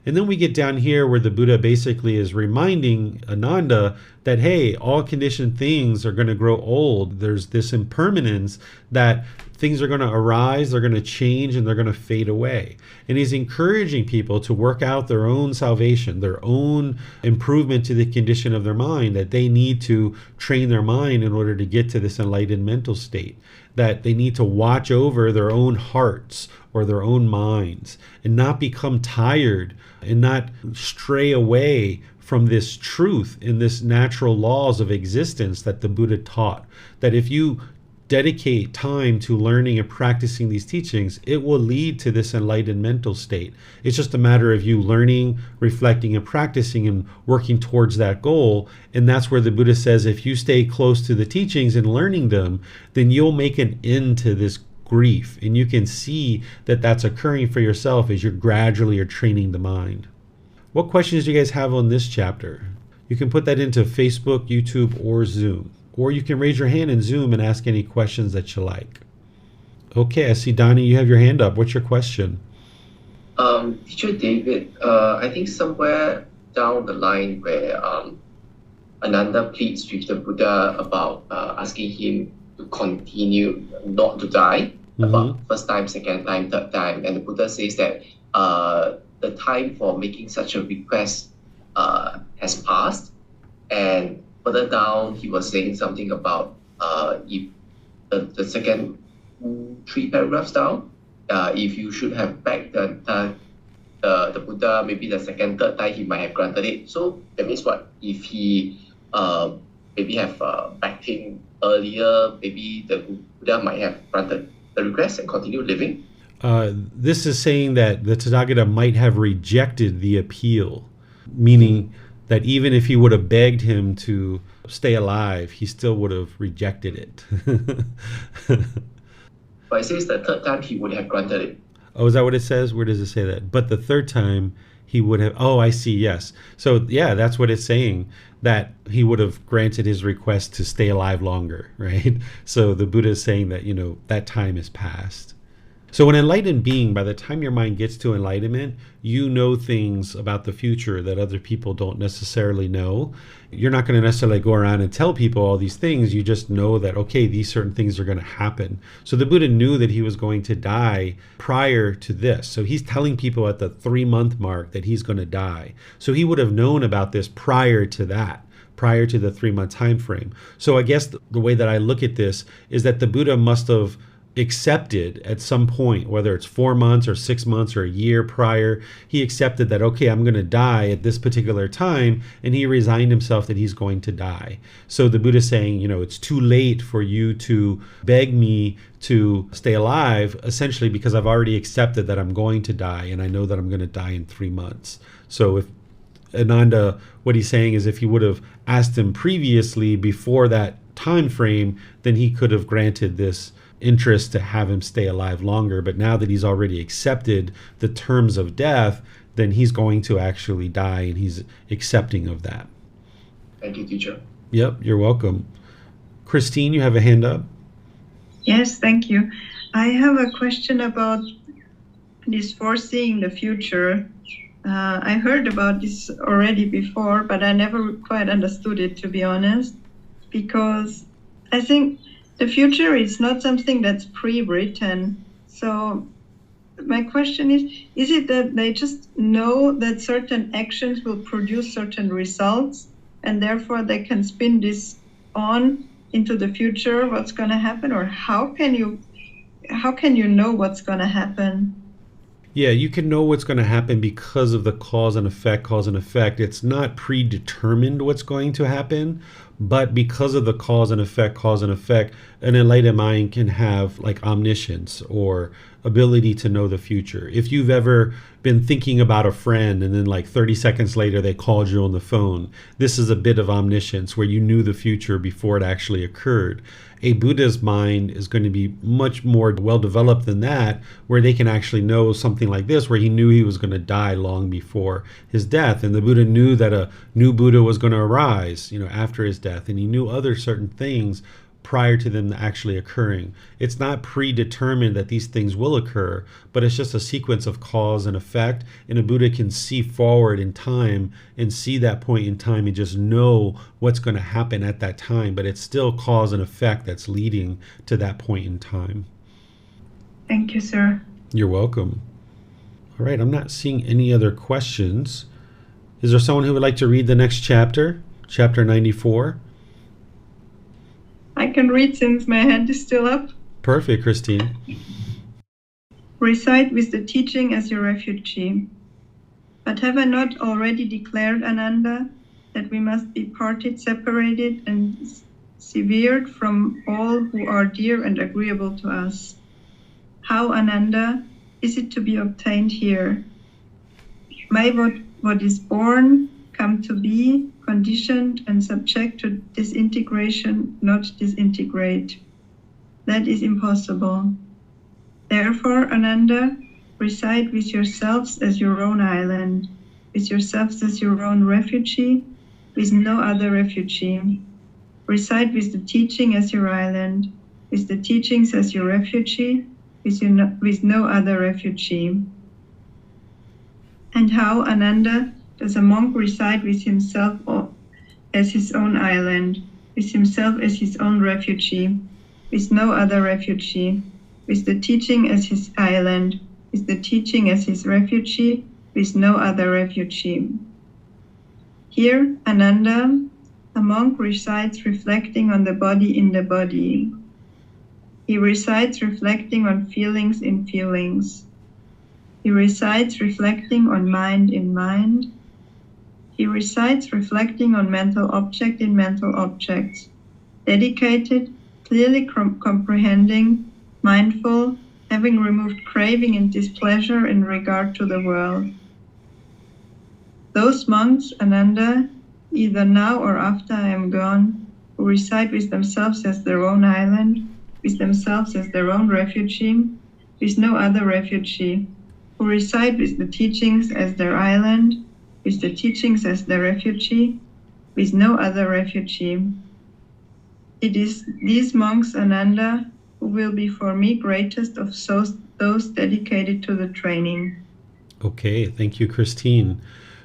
And then we get down here where the Buddha basically is reminding Ananda that, hey, all conditioned things are going to grow old. There's this impermanence that things are going to arise, they're going to change, and they're going to fade away. And he's encouraging people to work out their own salvation, their own improvement to the condition of their mind, that they need to train their mind in order to get to this enlightened mental state, that they need to watch over their own hearts or their own minds and not become tired and not stray away from this truth in this natural laws of existence that the Buddha taught. That if you dedicate time to learning and practicing these teachings, it will lead to this enlightened mental state. It's just a matter of you learning, reflecting, and practicing and working towards that goal. And that's where the Buddha says, if you stay close to the teachings and learning them, then you'll make an end to this grief. And you can see that that's occurring for yourself as you're gradually are training the mind. What questions do you guys have on this chapter? You can put that into Facebook, YouTube, or Zoom. Or you can raise your hand in Zoom and ask any questions that you like. Okay, I see Donnie, you have your hand up. What's your question? Teacher David, I think somewhere down the line where Ananda pleads with the Buddha about asking him to continue not to die, about first time, second time, third time, and the Buddha says that the time for making such a request has passed, and further down, he was saying something about if the second 3 paragraphs down, if you should have begged the Buddha, maybe the second, third time, he might have granted it. So that means what? If he maybe have begged him earlier, maybe the Buddha might have granted the request and continue living? This is saying that the Tathagata might have rejected the appeal, meaning that even if he would have begged him to stay alive, he still would have rejected it. But it says the third time he would have granted it. Oh, is that what it says? Where does it say that? But the third time he would have, oh, I see, yes. So yeah, that's what it's saying, that he would have granted his request to stay alive longer, right? So the Buddha is saying that, that time is past. So an enlightened being, by the time your mind gets to enlightenment, you know things about the future that other people don't necessarily know. You're not going to necessarily go around and tell people all these things. You just know that, okay, these certain things are going to happen. So the Buddha knew that he was going to die prior to this. So he's telling people at the 3-month mark that he's going to die. So he would have known about this prior to that, prior to the 3-month time frame. So I guess the way that I look at this is that the Buddha must have accepted at some point, whether it's 4 months or 6 months or a year prior, he accepted that, okay, I'm going to die at this particular time, and he resigned himself that he's going to die. So the Buddha is saying, it's too late for you to beg me to stay alive, essentially because I've already accepted that I'm going to die, and I know that I'm going to die in 3 months. So if Ananda, what he's saying is if he would have asked him previously before that time frame, then he could have granted this interest to have him stay alive longer. But now that he's already accepted the terms of death, then he's going to actually die, and he's accepting of that. Thank you, teacher. Yep, you're welcome. Christine, you have a hand up. Yes, thank you. I have a question about this foreseeing the future. I heard about this already before, but I never quite understood it, to be honest, because I think the future is not something that's pre-written. So my question is it that they just know that certain actions will produce certain results, and therefore they can spin this on into the future, what's going to happen? Or how can you know what's going to happen? Yeah, you can know what's going to happen because of the cause and effect. It's not predetermined what's going to happen, but because of the cause and effect, an enlightened mind can have like omniscience or ability to know the future. If you've ever been thinking about a friend and then like 30 seconds later they called you on the phone, this is a bit of omniscience where you knew the future before it actually occurred. A Buddha's mind is going to be much more well developed than that, where they can actually know something like this, where he knew he was going to die long before his death. And the Buddha knew that a new Buddha was going to arise, after his death. And he knew other certain things prior to them actually occurring. It's not predetermined that these things will occur, but it's just a sequence of cause and effect. And a Buddha can see forward in time and see that point in time and just know what's going to happen at that time, but it's still cause and effect that's leading to that point in time. Thank you, sir. You're welcome. All right, I'm not seeing any other questions. Is there someone who would like to read the next chapter, chapter 94? I can read since my hand is still up. Perfect, Christine. Recite with the teaching as your refugee. But have I not already declared, Ananda, that we must be parted, separated, and severed from all who are dear and agreeable to us. How, Ananda, is it to be obtained here? May what is born come to be, conditioned and subject to disintegration, not disintegrate. That is impossible. Therefore, Ananda, reside with yourselves as your own island, with yourselves as your own refugee, with no other refugee. Reside with the teaching as your island, with the teachings as your refugee, with no other refugee. And how, Ananda, does a monk reside with himself as his own island, with himself as his own refugee, with no other refugee, with the teaching as his island, with the teaching as his refugee, with no other refugee? Here, Ananda, a monk resides reflecting on the body in the body. He resides reflecting on feelings in feelings. He resides reflecting on mind in mind. He resides reflecting on mental object in mental objects, dedicated, clearly comprehending, mindful, having removed craving and displeasure in regard to the world. Those monks, Ananda, either now or after I am gone, who reside with themselves as their own island, with themselves as their own refugee, with no other refugee, who reside with the teachings as their island, with the teachings as their refugee, with no other refugee. It is these monks, Ananda, who will be for me greatest of those dedicated to the training. Okay, thank you, Christine.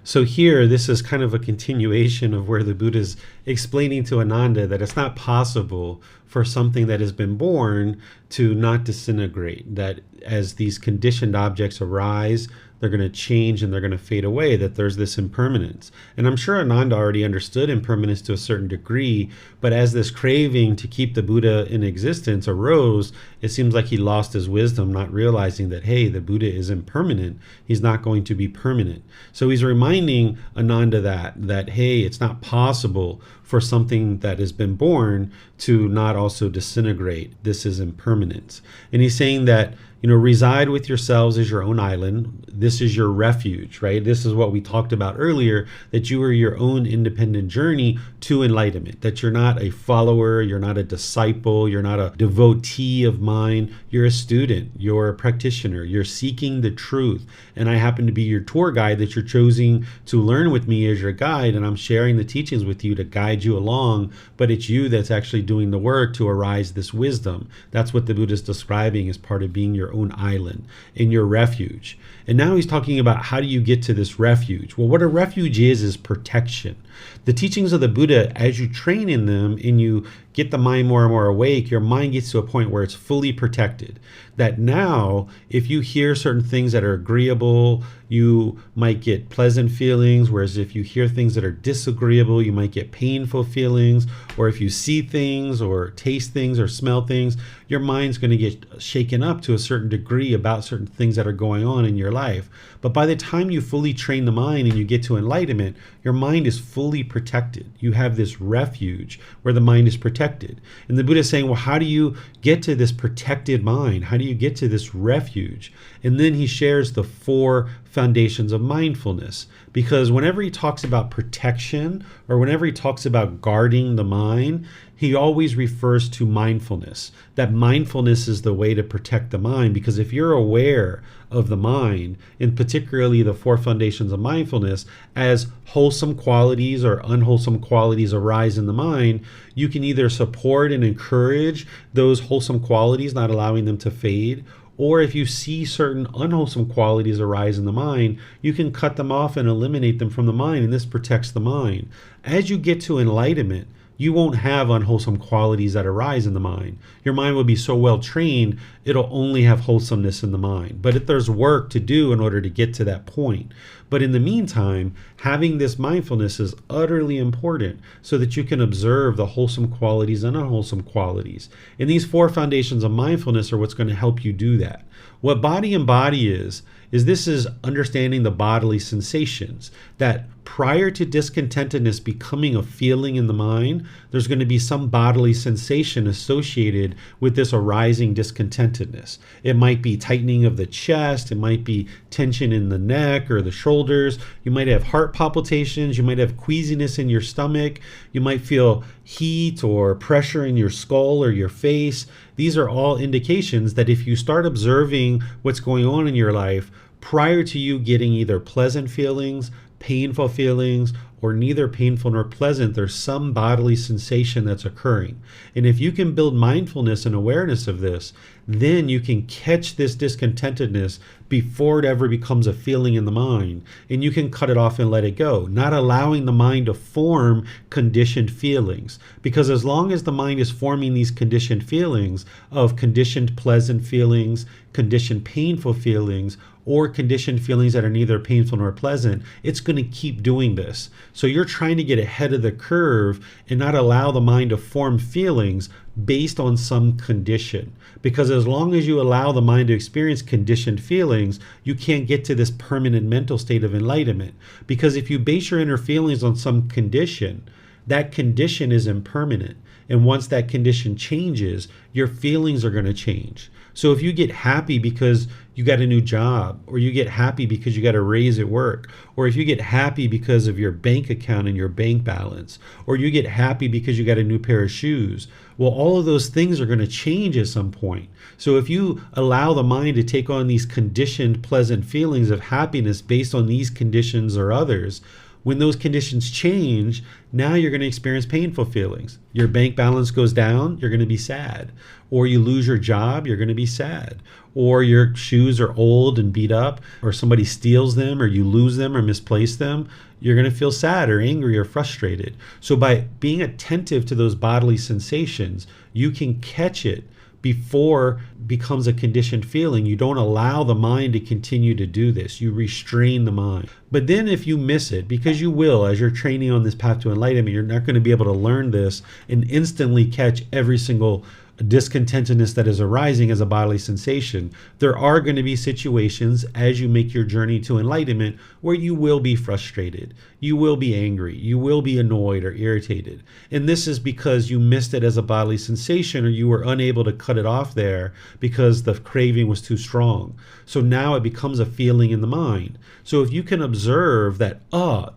So here, this is kind of a continuation of where the Buddha is explaining to Ananda that it's not possible for something that has been born to not disintegrate, that as these conditioned objects arise, they're going to change and they're going to fade away, that there's this impermanence. And I'm sure Ananda already understood impermanence to a certain degree, but as this craving to keep the Buddha in existence arose, it seems like he lost his wisdom, not realizing that, hey, the Buddha is impermanent. He's not going to be permanent. So he's reminding Ananda that hey, it's not possible for something that has been born to not also disintegrate. This is impermanence. And he's saying that, reside with yourselves as your own island. This is your refuge, right? This is what we talked about earlier, that you are your own independent journey to enlightenment, that you're not a follower, you're not a disciple, you're not a devotee of mine, you're a student, you're a practitioner, you're seeking the truth. And I happen to be your tour guide that you're choosing to learn with me as your guide, and I'm sharing the teachings with you to guide you along, but it's you that's actually doing the work to arise this wisdom. That's what the Buddha is describing as part of being your own island, in your refuge. And now he's talking about how do you get to this refuge? Well, what a refuge is protection. The teachings of the Buddha, as you train in them and you get the mind more and more awake, your mind gets to a point where it's fully protected. That now, if you hear certain things that are agreeable, you might get pleasant feelings, whereas if you hear things that are disagreeable, you might get painful feelings, or if you see things or taste things or smell things, your mind's going to get shaken up to a certain degree about certain things that are going on in your life. But by the time you fully train the mind and you get to enlightenment, your mind is fully protected. You have this refuge where the mind is protected. And the Buddha is saying, well, how do you get to this protected mind? How do you get to this refuge? And then he shares the 4 foundations of mindfulness. Because whenever he talks about protection or whenever he talks about guarding the mind, he always refers to mindfulness. That mindfulness is the way to protect the mind, because if you're aware of the mind, and particularly the 4 foundations of mindfulness, as wholesome qualities or unwholesome qualities arise in the mind, you can either support and encourage those wholesome qualities, not allowing them to fade, or if you see certain unwholesome qualities arise in the mind, you can cut them off and eliminate them from the mind, and this protects the mind. As you get to enlightenment, you won't have unwholesome qualities that arise in the mind. Your mind will be so well trained, it'll only have wholesomeness in the mind. But if there's work to do in order to get to that point. But in the meantime, having this mindfulness is utterly important so that you can observe the wholesome qualities and unwholesome qualities. And these 4 foundations of mindfulness are what's going to help you do that. What body and body is is this is understanding the bodily sensations, that prior to discontentedness becoming a feeling in the mind, there's going to be some bodily sensation associated with this arising discontentedness. It might be tightening of the chest, it might be tension in the neck or the shoulders, you might have heart palpitations, you might have queasiness in your stomach, you might feel heat or pressure in your skull or your face. These are all indications that if you start observing what's going on in your life prior to you getting either pleasant feelings, painful feelings, or neither painful nor pleasant, there's some bodily sensation that's occurring. And if you can build mindfulness and awareness of this, then you can catch this discontentedness before it ever becomes a feeling in the mind, and you can cut it off and let it go, not allowing the mind to form conditioned feelings. Because as long as the mind is forming these conditioned feelings of conditioned pleasant feelings, conditioned painful feelings, or conditioned feelings that are neither painful nor pleasant, it's going to keep doing this. So you're trying to get ahead of the curve and not allow the mind to form feelings based on some condition. Because as long as you allow the mind to experience conditioned feelings, you can't get to this permanent mental state of enlightenment. Because if you base your inner feelings on some condition, that condition is impermanent. And once that condition changes, your feelings are going to change. So if you get happy because you got a new job, or you get happy because you got a raise at work, or if you get happy because of your bank account and your bank balance, or you get happy because you got a new pair of shoes, well, all of those things are going to change at some point. So if you allow the mind to take on these conditioned pleasant feelings of happiness based on these conditions or others, when those conditions change, now you're going to experience painful feelings. Your bank balance goes down, you're going to be sad. Or you lose your job, you're going to be sad. Or your shoes are old and beat up, or somebody steals them, or you lose them or misplace them, you're going to feel sad or angry or frustrated. So by being attentive to those bodily sensations, you can catch it before it becomes a conditioned feeling. You don't allow the mind to continue to do this. You restrain the mind. But then if you miss it, because you will, as you're training on this path to enlightenment, you're not going to be able to learn this and instantly catch every single discontentedness that is arising as a bodily sensation. There are going to be situations as you make your journey to enlightenment where you will be frustrated, you will be angry, you will be annoyed or irritated. And this is because you missed it as a bodily sensation, or you were unable to cut it off there because the craving was too strong. So now it becomes a feeling in the mind. So if you can observe that,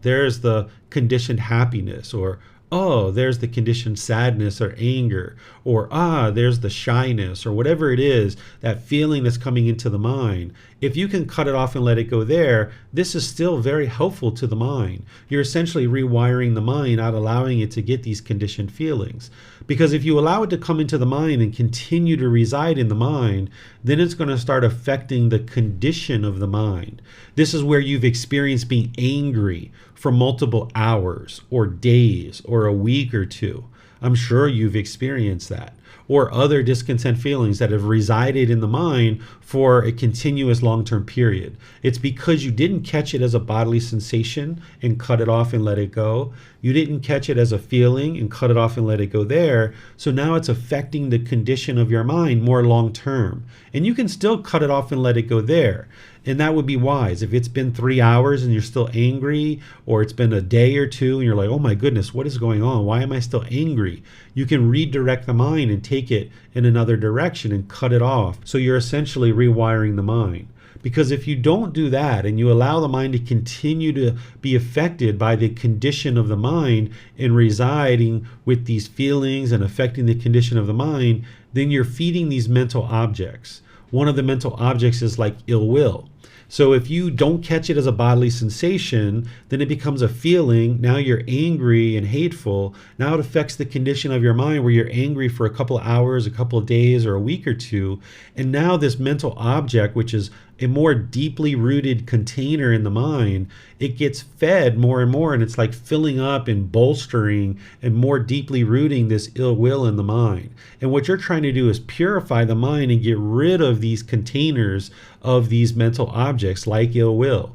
there's the conditioned happiness, or there's the conditioned sadness or anger, or there's the shyness, or whatever it is, that feeling that's coming into the mind. If you can cut it off and let it go there, this is still very helpful to the mind. You're essentially rewiring the mind, not allowing it to get these conditioned feelings. Because if you allow it to come into the mind and continue to reside in the mind, then it's going to start affecting the condition of the mind. This is where you've experienced being angry for multiple hours or days or a week or two. I'm sure you've experienced that. Or other discontent feelings that have resided in the mind for a continuous long-term period. It's because you didn't catch it as a bodily sensation and cut it off and let it go. You didn't catch it as a feeling and cut it off and let it go there. So now it's affecting the condition of your mind more long-term. And you can still cut it off and let it go there. And that would be wise. If it's been 3 hours and you're still angry, or it's been a day or two and you're like, oh my goodness, what is going on? Why am I still angry? You can redirect the mind and take it in another direction and cut it off. So you're essentially rewiring the mind. Because if you don't do that and you allow the mind to continue to be affected by the condition of the mind and residing with these feelings and affecting the condition of the mind, then you're feeding these mental objects. One of the mental objects is like ill will. So if you don't catch it as a bodily sensation, then it becomes a feeling. Now you're angry and hateful. Now it affects the condition of your mind where you're angry for a couple of hours, a couple of days, or a week or two. And now this mental object, which is a more deeply rooted container in the mind, it gets fed more and more, and it's like filling up and bolstering and more deeply rooting this ill will in the mind. And what you're trying to do is purify the mind and get rid of these containers of these mental objects like ill will.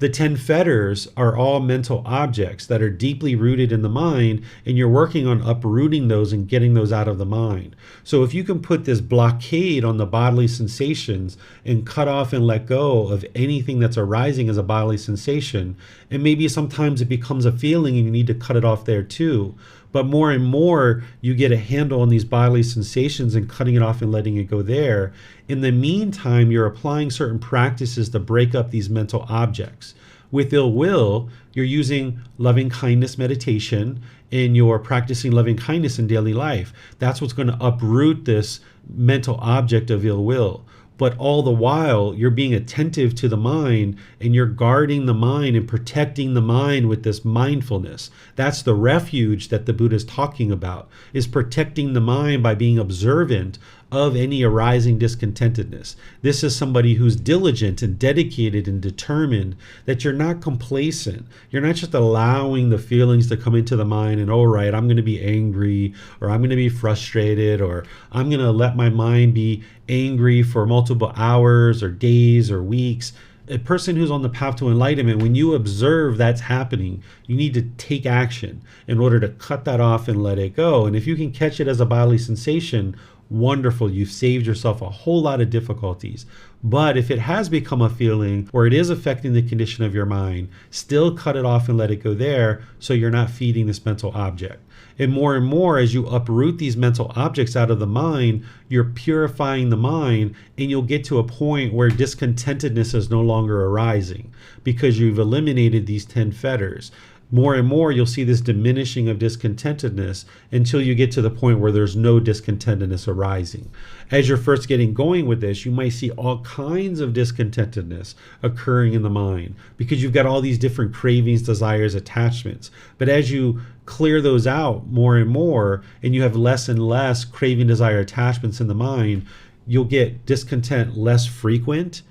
The 10 fetters are all mental objects that are deeply rooted in the mind, and you're working on uprooting those and getting those out of the mind. So if you can put this blockade on the bodily sensations and cut off and let go of anything that's arising as a bodily sensation, and maybe sometimes it becomes a feeling and you need to cut it off there too. But more and more you get a handle on these bodily sensations and cutting it off and letting it go there. In the meantime, you're applying certain practices to break up these mental objects. With ill will, you're using loving kindness meditation and you're practicing loving kindness in daily life. That's what's going to uproot this mental object of ill will. But all the while, you're being attentive to the mind and you're guarding the mind and protecting the mind with this mindfulness. That's the refuge that the Buddha is talking about, is protecting the mind by being observant of any arising discontentedness. This is somebody who's diligent and dedicated and determined, that you're not complacent. You're not just allowing the feelings to come into the mind and, all right, I'm going to be angry, or I'm going to be frustrated, or I'm going to let my mind be angry for multiple hours or days or weeks. A person who's on the path to enlightenment, when you observe that's happening, you need to take action in order to cut that off and let it go. And if you can catch it as a bodily sensation, wonderful, you've saved yourself a whole lot of difficulties. But if it has become a feeling or it is affecting the condition of your mind, still cut it off and let it go there so you're not feeding this mental object. And more, as you uproot these mental objects out of the mind, you're purifying the mind, and you'll get to a point where discontentedness is no longer arising because you've eliminated these 10 fetters. More and more, you'll see this diminishing of discontentedness until you get to the point where there's no discontentedness arising. As you're first getting going with this, you might see all kinds of discontentedness occurring in the mind because you've got all these different cravings, desires, attachments. But as you clear those out more and more, and you have less and less craving, desire, attachments in the mind, you'll get discontent less frequent,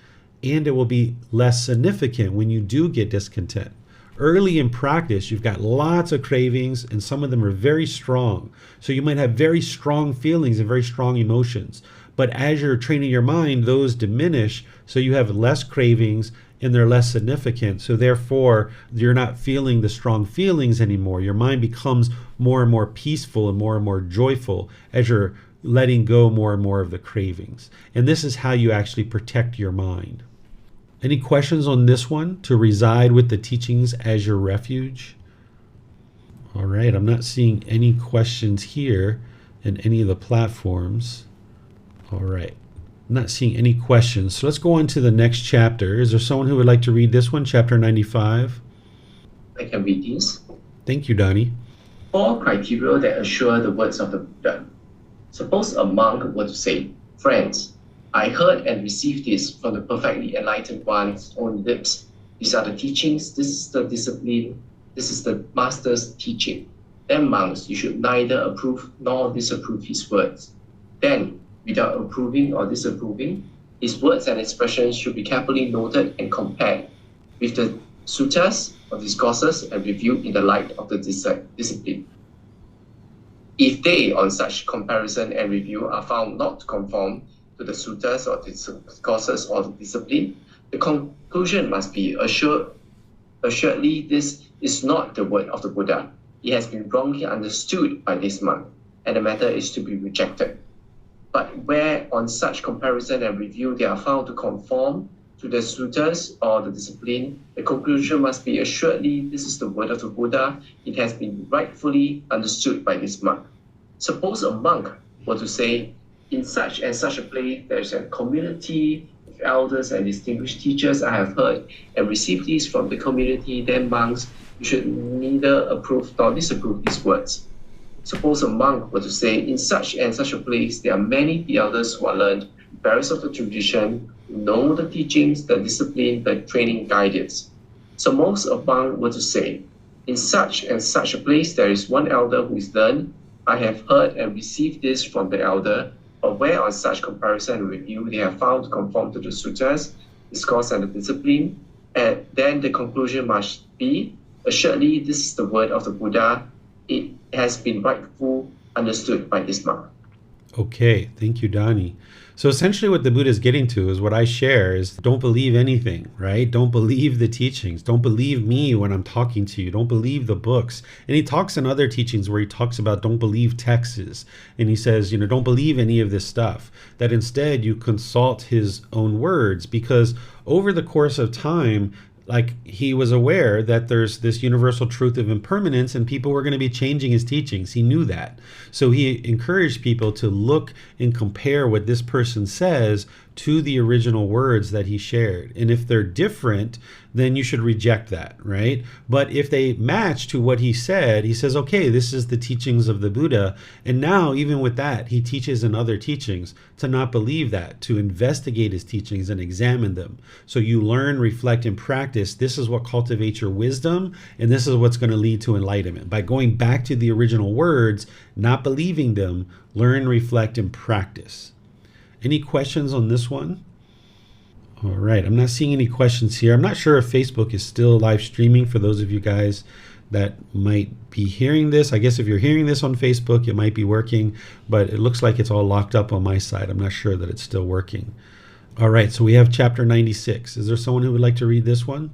and it will be less significant when you do get discontent. Early in practice, you've got lots of cravings, and some of them are very strong. So you might have very strong feelings and very strong emotions. But as you're training your mind, those diminish, so you have less cravings and they're less significant. So therefore, you're not feeling the strong feelings anymore. Your mind becomes more and more peaceful and more joyful as you're letting go more and more of the cravings. And this is how you actually protect your mind. Any questions on this one, to reside with the teachings as your refuge? All right, I'm not seeing any questions here in any of the platforms. All right, I'm not seeing any questions. So let's go on to the next chapter. Is there someone who would like to read this one, chapter 95? I can read these. Thank you, Donnie. 4 criteria that assure the words of the Buddha. Suppose a monk were to say, "Friends, I heard and received this from the perfectly enlightened one's own lips. These are the teachings, this is the discipline, this is the master's teaching. Then, monks, you should neither approve nor disapprove his words. Then, without approving or disapproving, his words and expressions should be carefully noted and compared with the suttas or discourses and reviewed in the light of the discipline. If they, on such comparison and review, are found not to conform to the suttas or discourses or the discipline, the conclusion must be assuredly this is not the word of the Buddha. It has been wrongly understood by this monk, and the matter is to be rejected. But where on such comparison and review they are found to conform to the suttas or the discipline, the conclusion must be assuredly this is the word of the Buddha. It has been rightfully understood by this monk. Suppose a monk were to say, in such and such a place, there is a community of elders and distinguished teachers. I have heard and received these from the community. Then, monks, you should neither approve nor disapprove these words. Suppose a monk were to say, in such and such a place, there are many the elders who are learned, bearers of the tradition, who know the teachings, the discipline, the training guidance. Suppose a monk were to say, in such and such a place, there is one elder who is learned. I have heard and received this from the elder. But where on such comparison and review they have found to conform to the sutras, discourse, and the discipline, and then the conclusion must be, assuredly this is the word of the Buddha. It has been rightfully understood by this monk. Okay, thank you, Donnie. So essentially what the Buddha is getting to is what I share is don't believe anything, right? Don't believe the teachings. Don't believe me when I'm talking to you. Don't believe the books. And he talks in other teachings where he talks about don't believe texts. And he says, don't believe any of this stuff. That instead you consult his own words, because over the course of time, like, he was aware that there's this universal truth of impermanence and people were going to be changing his teachings. He knew that. So he encouraged people to look and compare what this person says to the original words that he shared. And if they're different, then you should reject that, right? But if they match to what he said, he says, okay, this is the teachings of the Buddha. And now, even with that, he teaches in other teachings to not believe that, to investigate his teachings and examine them. So you learn, reflect, and practice. This is what cultivates your wisdom, and this is what's going to lead to enlightenment. By going back to the original words, not believing them, learn, reflect, and practice. Any questions on this one? All right, I'm not seeing any questions here. I'm not sure if Facebook is still live streaming for those of you guys that might be hearing this. I guess if you're hearing this on Facebook, it might be working, but it looks like it's all locked up on my side. I'm not sure that it's still working. All right, so we have chapter 96. Is there someone who would like to read this one?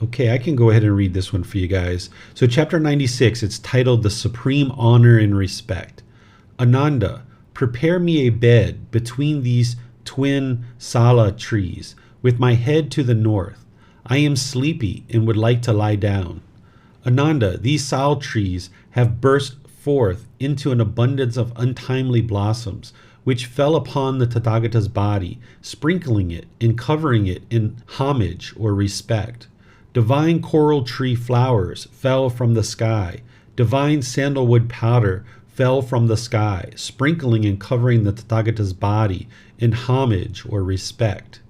Okay, I can go ahead and read this one for you guys. So chapter 96, it's titled The Supreme Honor and Respect. Ananda, prepare me a bed between these twin sala trees, with my head to the north. I am sleepy and would like to lie down. Ananda, these sal trees have burst forth into an abundance of untimely blossoms, which fell upon the Tathagata's body, sprinkling it and covering it in homage or respect. Divine coral tree flowers fell from the sky. Divine sandalwood powder fell from the sky, sprinkling and covering the Tathagata's body in homage or respect.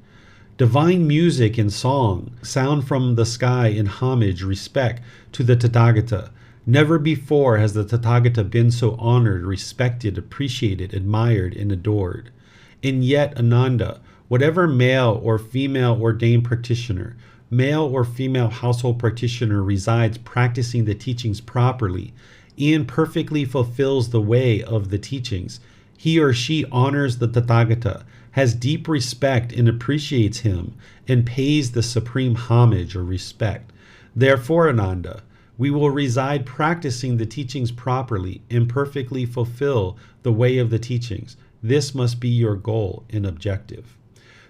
Divine music and song sound from the sky in homage, respect to the Tathagata. Never before has the Tathagata been so honored, respected, appreciated, admired, and adored. And yet, Ananda, whatever male or female ordained practitioner, male or female household practitioner resides practicing the teachings properly and perfectly fulfills the way of the teachings, he or she honors the Tathagata, has deep respect and appreciates him, and pays the supreme homage or respect. Therefore, Ananda, we will reside practicing the teachings properly and perfectly fulfill the way of the teachings. This must be your goal and objective.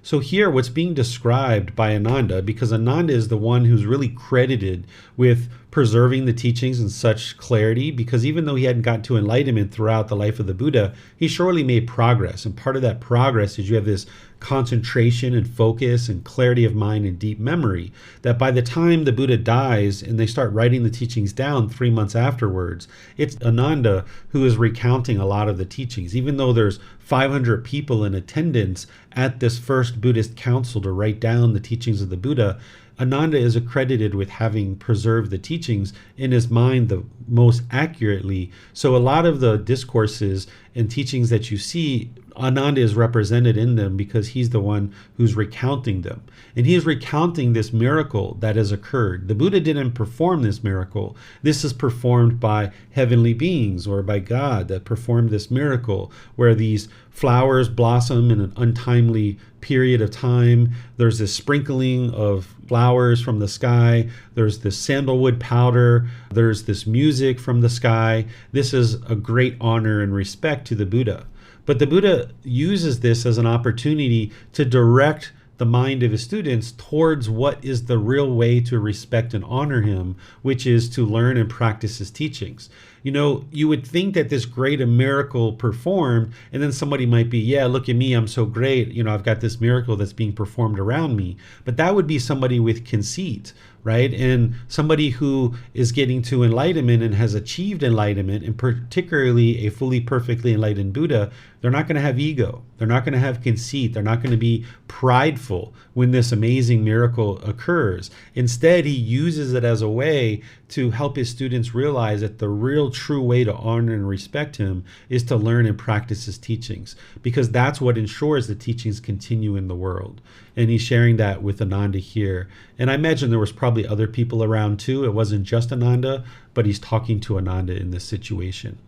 So here, what's being described by Ananda, because Ananda is the one who's really credited with preserving the teachings in such clarity, because even though he hadn't got to enlightenment throughout the life of the Buddha, he surely made progress. And part of that progress is you have this concentration and focus and clarity of mind and deep memory, that by the time the Buddha dies and they start writing the teachings down 3 months afterwards, it's Ananda who is recounting a lot of the teachings. Even though there's 500 people in attendance at this first Buddhist council to write down the teachings of the Buddha, Ananda is accredited with having preserved the teachings in his mind the most accurately. So a lot of the discourses and teachings that you see, Ananda is represented in them because he's the one who's recounting them. And he is recounting this miracle that has occurred. The Buddha didn't perform this miracle. This is performed by heavenly beings or by God that performed this miracle, where these flowers blossom in an untimely period of time. There's this sprinkling of flowers from the sky. There's this sandalwood powder. There's this music from the sky. This is a great honor and respect to the Buddha. But the Buddha uses this as an opportunity to direct the mind of his students towards what is the real way to respect and honor him, which is to learn and practice his teachings. You know, you would think that this great miracle performed, and then somebody might be, yeah, look at me, I'm so great. You know, I've got this miracle that's being performed around me. But that would be somebody with conceit, right? And somebody who is getting to enlightenment and has achieved enlightenment, and particularly a fully perfectly enlightened Buddha, they're not going to have ego. They're not going to have conceit. They're not going to be prideful when this amazing miracle occurs. Instead, he uses it as a way to help his students realize that the real true way to honor and respect him is to learn and practice his teachings, because that's what ensures the teachings continue in the world. And he's sharing that with Ananda here. And I imagine there was probably other people around too. It wasn't just Ananda, but he's talking to Ananda in this situation.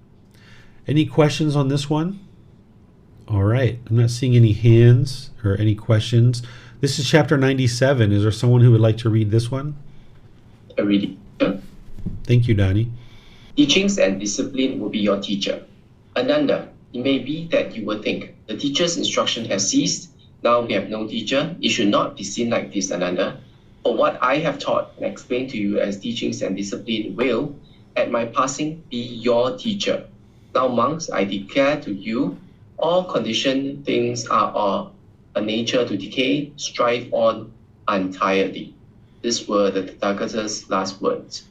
Any questions on this one? All right. I'm not seeing any hands or any questions. This is chapter 97. Is there someone who would like to read this one? A reading. Thank you, Donnie. Teachings and discipline will be your teacher. Ananda, it may be that you will think, the teacher's instruction has ceased. Now we have no teacher. It should not be seen like this, Ananda. For what I have taught and explained to you as teachings and discipline will, at my passing, be your teacher. Now, monks, I declare to you, all conditioned things are of a nature to decay, strive on untiredly. These were the Tathagata's last words.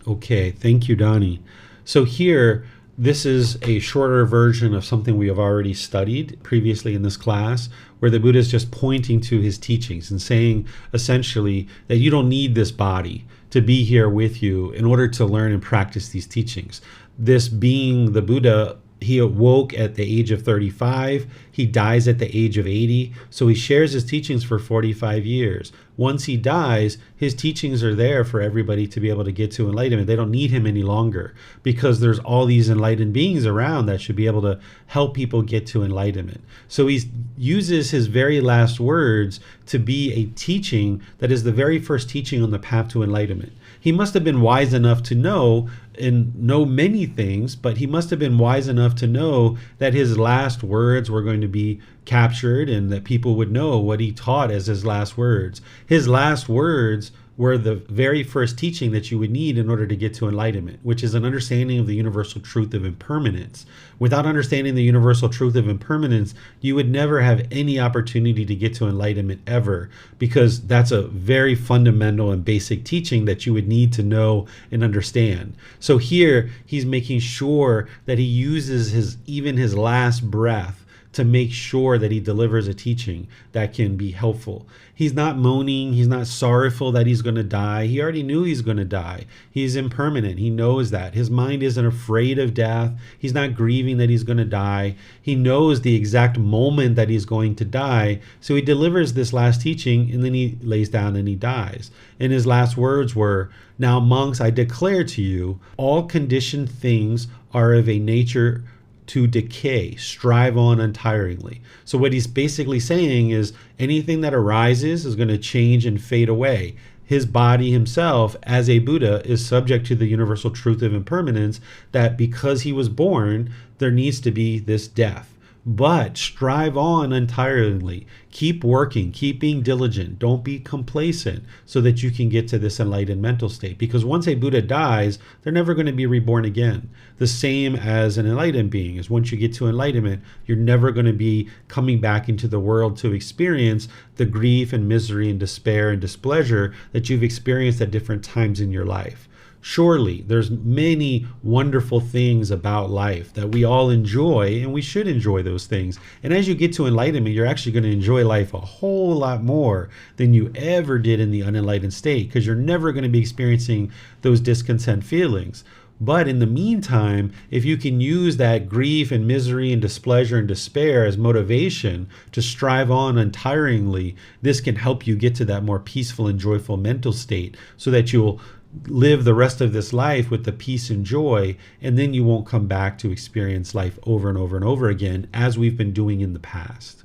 Okay, thank you, Donnie. So here, this is a shorter version of something we have already studied previously in this class, where the Buddha is just pointing to his teachings and saying essentially that you don't need this body to be here with you in order to learn and practice these teachings. This being the Buddha, he awoke at the age of 35. He dies at the age of 80. So he shares his teachings for 45 years. Once he dies, his teachings are there for everybody to be able to get to enlightenment. They don't need him any longer because there's all these enlightened beings around that should be able to help people get to enlightenment. So he uses his very last words to be a teaching that is the very first teaching on the path to enlightenment. He must have been wise enough to know and know many things, but he must have been wise enough to know that his last words were going to be captured and that people would know what he taught as his last words. His last words were the very first teaching that you would need in order to get to enlightenment, which is an understanding of the universal truth of impermanence. Without understanding the universal truth of impermanence, you would never have any opportunity to get to enlightenment ever, because that's a very fundamental and basic teaching that you would need to know and understand. So here, he's making sure that he uses even his last breath to make sure that he delivers a teaching that can be helpful. He's not moaning. He's not sorrowful that he's going to die. He already knew he's going to die. He's impermanent. He knows that. His mind isn't afraid of death. He's not grieving that he's going to die. He knows the exact moment that he's going to die. So he delivers this last teaching, and then he lays down and he dies. And his last words were, "Now, monks, I declare to you, all conditioned things are of a nature to decay, strive on untiringly." So what he's basically saying is anything that arises is going to change and fade away. His body himself, as a Buddha, is subject to the universal truth of impermanence, that because he was born, there needs to be this death. But strive on untiringly. Keep working, keep being diligent. Don't be complacent so that you can get to this enlightened mental state. Because once a Buddha dies, they're never going to be reborn again. The same as an enlightened being is once you get to enlightenment, you're never going to be coming back into the world to experience the grief and misery and despair and displeasure that you've experienced at different times in your life. Surely there's many wonderful things about life that we all enjoy, and we should enjoy those things. And as you get to enlightenment, you're actually going to enjoy life a whole lot more than you ever did in the unenlightened state, because you're never going to be experiencing those discontent feelings. But in the meantime, if you can use that grief and misery and displeasure and despair as motivation to strive on untiringly, this can help you get to that more peaceful and joyful mental state so that you'll live the rest of this life with the peace and joy, and then you won't come back to experience life over and over and over again as we've been doing in the past.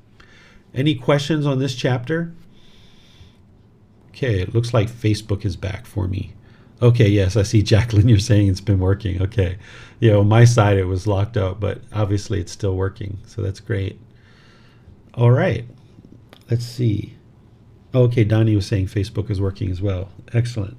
Any questions on this chapter? Okay, it looks like Facebook is back for me. Okay, yes, I see, Jacqueline, you're saying it's been working. Okay. Yeah, on my side it was locked up, but obviously it's still working, so that's great. All right, let's see. Okay, Donnie was saying Facebook is working as well. Excellent.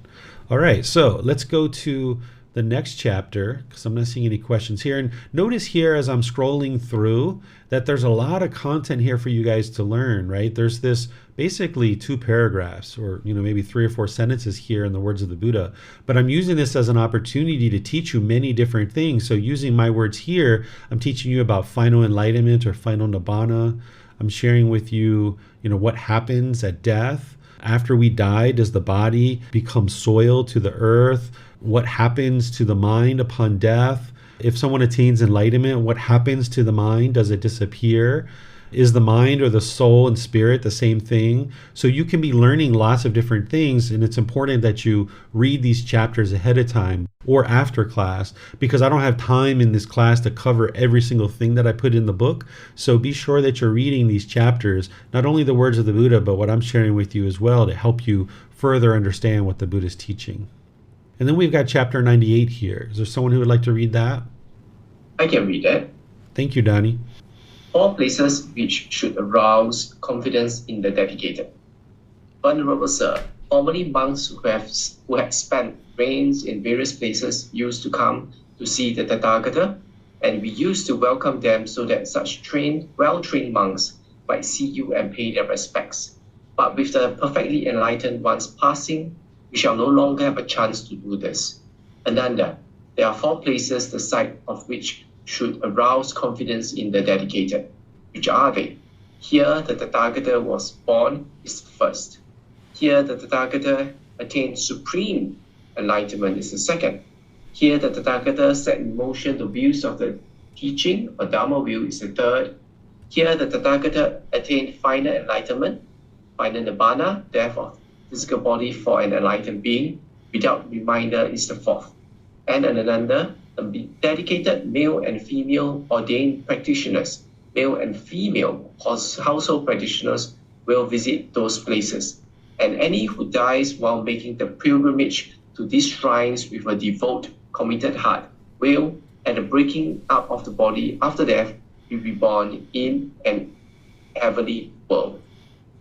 All right, so let's go to the next chapter, because I'm not seeing any questions here. And notice here as I'm scrolling through that there's a lot of content here for you guys to learn, right? There's this basically 2 paragraphs or maybe 3 or 4 sentences here in the words of the Buddha. But I'm using this as an opportunity to teach you many different things. So using my words here, I'm teaching you about final enlightenment or final nibbana. I'm sharing with you, what happens at death. After we die, does the body become soil to the earth? What happens to the mind upon death? If someone attains enlightenment, what happens to the mind? Does it disappear? Is the mind or the soul and spirit the same thing? So you can be learning lots of different things, and it's important that you read these chapters ahead of time or after class, because I don't have time in this class to cover every single thing that I put in the book. So be sure that you're reading these chapters, not only the words of the Buddha, but what I'm sharing with you as well, to help you further understand what the Buddha is teaching. And then we've got chapter 98 here. Is there someone who would like to read that? I can read that. Thank you, Donnie. 4 places which should arouse confidence in the dedicated. Venerable Sir, formerly monks who had spent reigns in various places used to come to see the Tathagata, and we used to welcome them so that such well-trained monks might see you and pay their respects. But with the perfectly enlightened ones passing, we shall no longer have a chance to do this. Ananda, there are 4 places the sight of which should arouse confidence in the dedicated. Which are they? Here the Tathagata was born is the first. Here the Tathagata attained supreme enlightenment is the second. Here the Tathagata set in motion the wheels of the teaching or Dharma wheel is the third. Here the Tathagata attained final enlightenment, final nibbana, death of physical body for an enlightened being, without reminder is the fourth. And Ananda, the dedicated male and female ordained practitioners, male and female household practitioners will visit those places. And any who dies while making the pilgrimage to these shrines with a devout, committed heart will, at the breaking up of the body after death, be reborn in an heavenly world.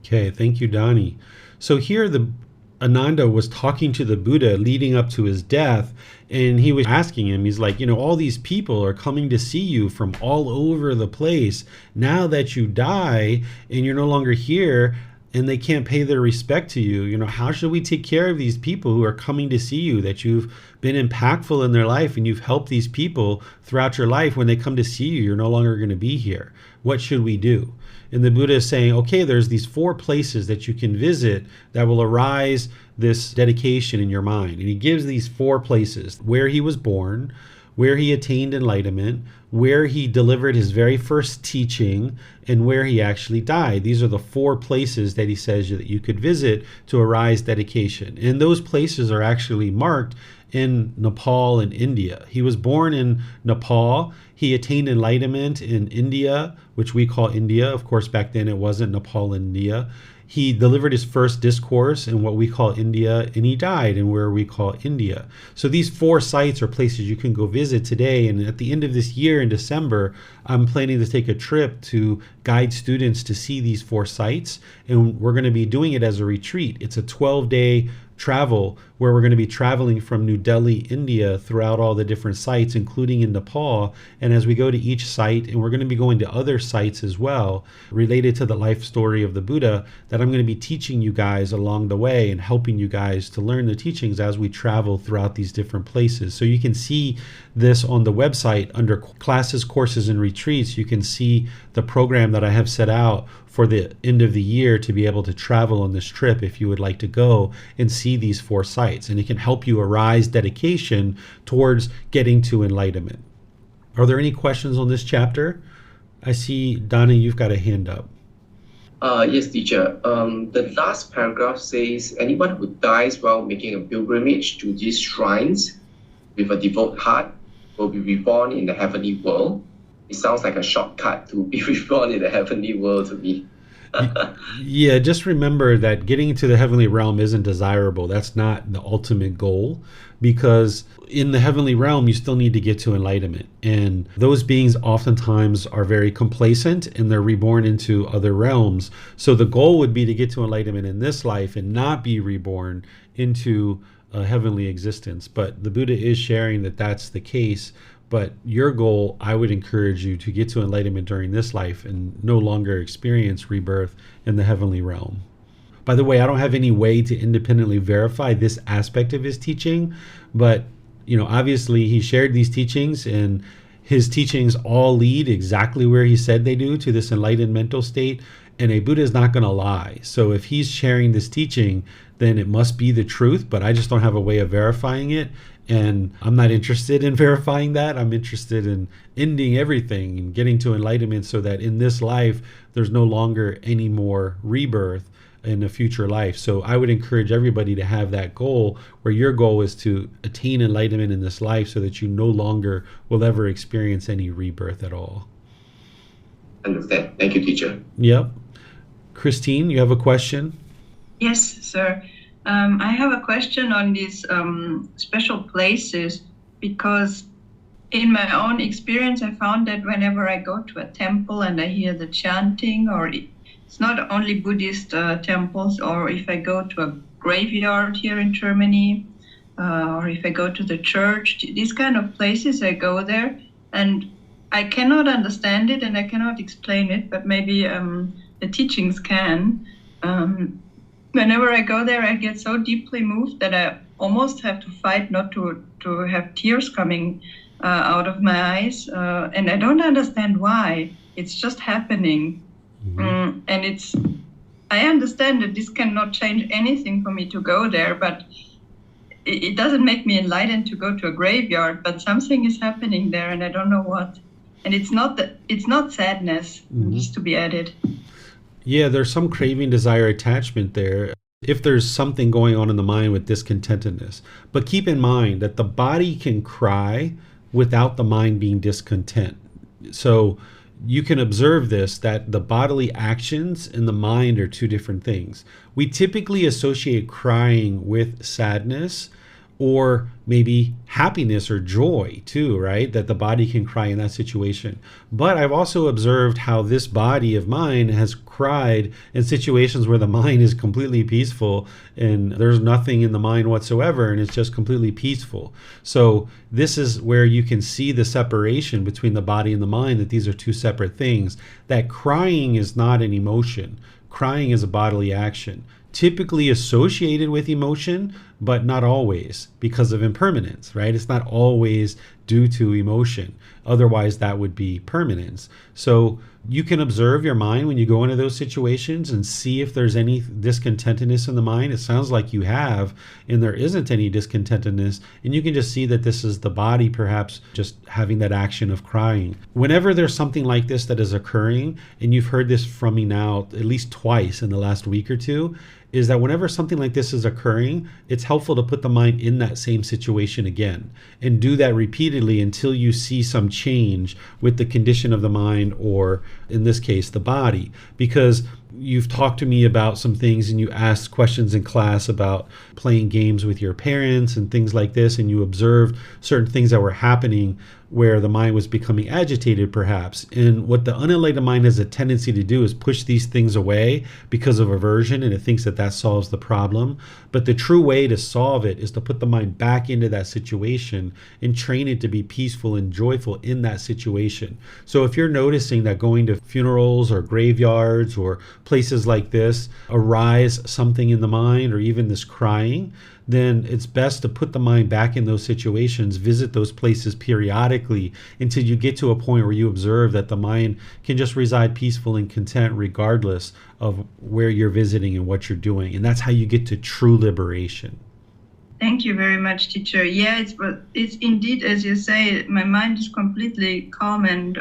Okay, thank you, Donnie. So here the Ananda was talking to the Buddha leading up to his death, and he was asking him, he's like, all these people are coming to see you from all over the place. Now that you die and you're no longer here and they can't pay their respect to you, how should we take care of these people who are coming to see you, that you've been impactful in their life and you've helped these people throughout your life? When they come to see you, you're no longer going to be here. What should we do? And the Buddha is saying, okay, there's these 4 places that you can visit that will arise this dedication in your mind. And he gives these 4 places: where he was born, where he attained enlightenment, where he delivered his very first teaching, and where he actually died. These are the 4 places that he says that you could visit to arise dedication. And those places are actually marked in Nepal and India. He was born in Nepal. He attained enlightenment in India, which we call India. Of course, back then it wasn't Nepal and India. He delivered his first discourse in what we call India, and he died in where we call India. So these 4 sites are places you can go visit today. And at the end of this year in December, I'm planning to take a trip to guide students to see these 4 sites. And we're going to be doing it as a retreat. It's a 12-day travel where we're going to be traveling from New Delhi, India, throughout all the different sites, including in Nepal. And as we go to each site, and we're going to be going to other sites as well related to the life story of the Buddha, that I'm going to be teaching you guys along the way and helping you guys to learn the teachings as we travel throughout these different places. So you can see this on the website under classes, courses, and retreats. You can see the program that I have set out for the end of the year to be able to travel on this trip if you would like to go and see these 4 sites. And it can help you arise dedication towards getting to enlightenment. Are there any questions on this chapter? I see, Donna, you've got a hand up. Yes, teacher. The last paragraph says, anyone who dies while making a pilgrimage to these shrines with a devout heart will be reborn in the heavenly world. It sounds like a shortcut to be reborn in the heavenly world to me. Yeah, just remember that getting to the heavenly realm isn't desirable. That's not the ultimate goal, because in the heavenly realm, you still need to get to enlightenment. And those beings oftentimes are very complacent and they're reborn into other realms. So the goal would be to get to enlightenment in this life and not be reborn into a heavenly existence. But the Buddha is sharing that that's the case. But your goal, I would encourage you to get to enlightenment during this life and no longer experience rebirth in the heavenly realm. By the way, I don't have any way to independently verify this aspect of his teaching, but obviously he shared these teachings, and his teachings all lead exactly where he said they do, to this enlightened mental state. And a Buddha is not going to lie. So if he's sharing this teaching, then it must be the truth, but I just don't have a way of verifying it. And I'm not interested in verifying that. I'm interested in ending everything and getting to enlightenment so that in this life, there's no longer any more rebirth in a future life. So I would encourage everybody to have that goal, where your goal is to attain enlightenment in this life so that you no longer will ever experience any rebirth at all. Understand. Thank you, teacher. Yep. Christine, you have a question? Yes, sir. I have a question on these special places, because in my own experience, I found that whenever I go to a temple and I hear the chanting, or it's not only Buddhist temples, or if I go to a graveyard here in Germany, or if I go to the church, these kind of places, I go there and I cannot understand it and I cannot explain it, but maybe the teachings can. Whenever I go there, I get so deeply moved that I almost have to fight not to have tears coming out of my eyes. And I don't understand why. It's just happening. Mm-hmm. And I understand that this cannot change anything for me to go there, but it doesn't make me enlightened to go to a graveyard, but something is happening there and I don't know what. And it's not sadness, mm-hmm. needs to be added. Yeah, there's some craving, desire, attachment there, if there's something going on in the mind with discontentedness. But keep in mind that the body can cry without the mind being discontent. So you can observe this, that the bodily actions and the mind are two different things. We typically associate crying with sadness, or maybe happiness or joy too, right? That the body can cry in that situation. But I've also observed how this body of mine has cried in situations where the mind is completely peaceful and there's nothing in the mind whatsoever and it's just completely peaceful. So this is where you can see the separation between the body and the mind, that these are two separate things, that crying is not an emotion. Crying is a bodily action, typically associated with emotion, but not always, because of impermanence, right? It's not always due to emotion. Otherwise, that would be permanence. So you can observe your mind when you go into those situations and see if there's any discontentedness in the mind. It sounds like you have, and there isn't any discontentedness. And you can just see that this is the body perhaps just having that action of crying. Whenever there's something like this that is occurring, and you've heard this from me now at least twice in the last week or two, is that whenever something like this is occurring, it's helpful to put the mind in that same situation again and do that repeatedly until you see some change with the condition of the mind, or in this case, the body. Because you've talked to me about some things and you asked questions in class about playing games with your parents and things like this, and you observed certain things that were happening where the mind was becoming agitated perhaps. And what the unenlightened mind has a tendency to do is push these things away because of aversion, and it thinks that that solves the problem. But the true way to solve it is to put the mind back into that situation and train it to be peaceful and joyful in that situation. So if you're noticing that going to funerals or graveyards or places like this arise something in the mind, or even this crying, then it's best to put the mind back in those situations, visit those places periodically until you get to a point where you observe that the mind can just reside peaceful and content regardless of where you're visiting and what you're doing. And that's how you get to true liberation. Thank you very much, teacher. Yeah, it's indeed, as you say, my mind is completely calm and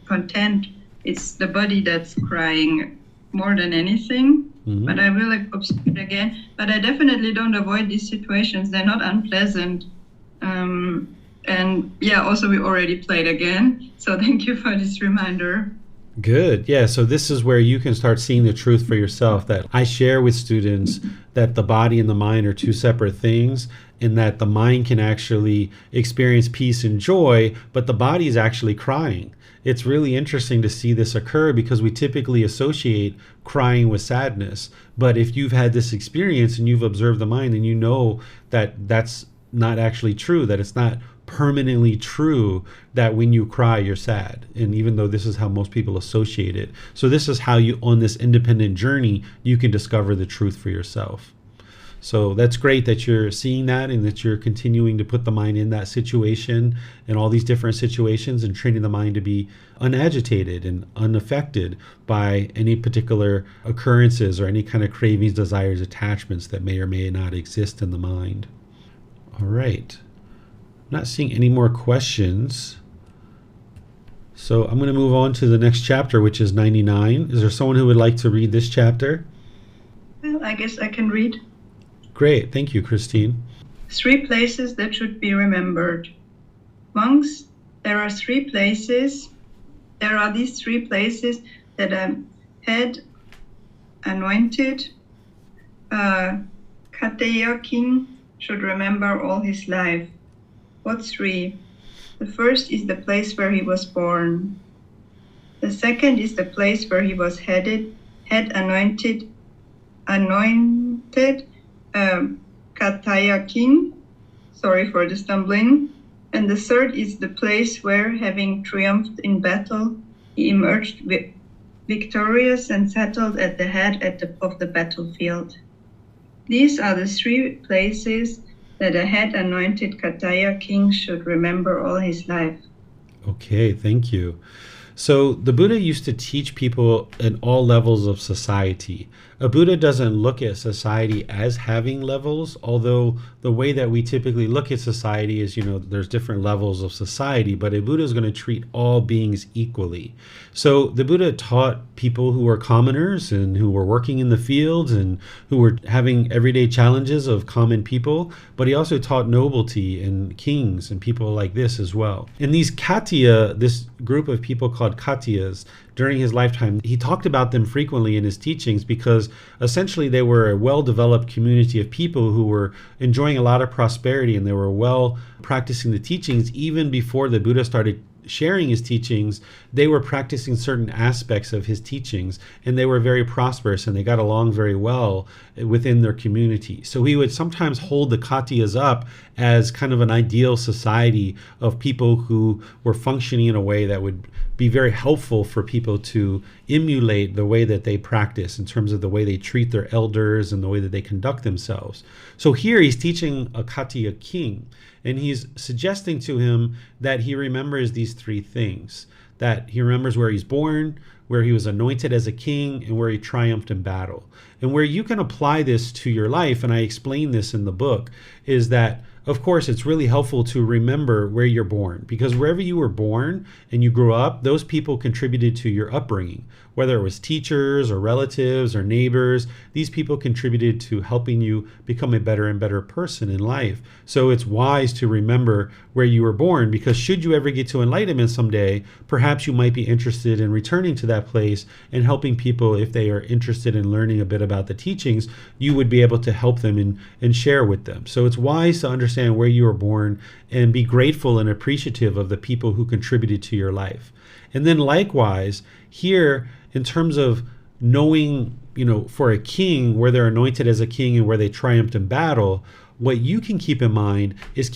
content. It's the body that's crying more than anything. Mm-hmm. But I will observe it again. But I definitely don't avoid these situations. They're not unpleasant. And yeah, also we already played again. So thank you for this reminder. Good. Yeah. So this is where you can start seeing the truth for yourself, that I share with students that the body and the mind are two separate things, and that the mind can actually experience peace and joy, but the body is actually crying. It's really interesting to see this occur because we typically associate crying with sadness. But if you've had this experience and you've observed the mind, then you know that that's not actually true, that it's not permanently true that when you cry, you're sad. And even though this is how most people associate it. So this is how you, on this independent journey, you can discover the truth for yourself. So that's great that you're seeing that and that you're continuing to put the mind in that situation and all these different situations and training the mind to be unagitated and unaffected by any particular occurrences or any kind of cravings, desires, attachments that may or may not exist in the mind. All right. not seeing any more questions. So I'm going to move on to the next chapter, which is 99. Is there someone who would like to read this chapter? Well, I guess I can read. Great. Thank you, Christine. 3 places that should be remembered. Monks, there are 3 places. There are these 3 places that a head anointed Kateya king should remember all his life. What 3? The first is the place where he was born. The second is the place where he was head anointed Kateya king. Sorry for the stumbling. And the third is the place where, having triumphed in battle, he emerged victorious and settled at the head of the battlefield. These are the 3 places that a head anointed Kateya king should remember all his life. Okay, thank you. So the Buddha used to teach people at all levels of society. A Buddha doesn't look at society as having levels, although the way that we typically look at society is, there's different levels of society, but a Buddha is going to treat all beings equally. So the Buddha taught people who were commoners and who were working in the fields and who were having everyday challenges of common people, but he also taught nobility and kings and people like this as well. And these Katiya, this group of people called Katiyas, during his lifetime, he talked about them frequently in his teachings because essentially they were a well-developed community of people who were enjoying a lot of prosperity, and they were well practicing the teachings. Even before the Buddha started sharing his teachings, they were practicing certain aspects of his teachings, and they were very prosperous and they got along very well within their community. So he would sometimes hold the Katiyas up as kind of an ideal society of people who were functioning in a way that would be very helpful for people to emulate the way that they practice in terms of the way they treat their elders and the way that they conduct themselves. So here he's teaching a Katiya king, and he's suggesting to him that he remembers these 3 things, that he remembers where he's born, where he was anointed as a king, and where he triumphed in battle. And where you can apply this to your life, and I explain this in the book, is that of course, it's really helpful to remember where you're born, because wherever you were born and you grew up, those people contributed to your upbringing, whether it was teachers or relatives or neighbors. These people contributed to helping you become a better and better person in life. So it's wise to remember where you were born, because should you ever get to enlightenment someday, perhaps you might be interested in returning to that place and helping people. If they are interested in learning a bit about the teachings, you would be able to help them and share with them. So it's wise to understand where you were born and be grateful and appreciative of the people who contributed to your life. And then likewise, here, in terms of knowing, for a king, where they're anointed as a king and where they triumphed in battle, what you can keep in mind is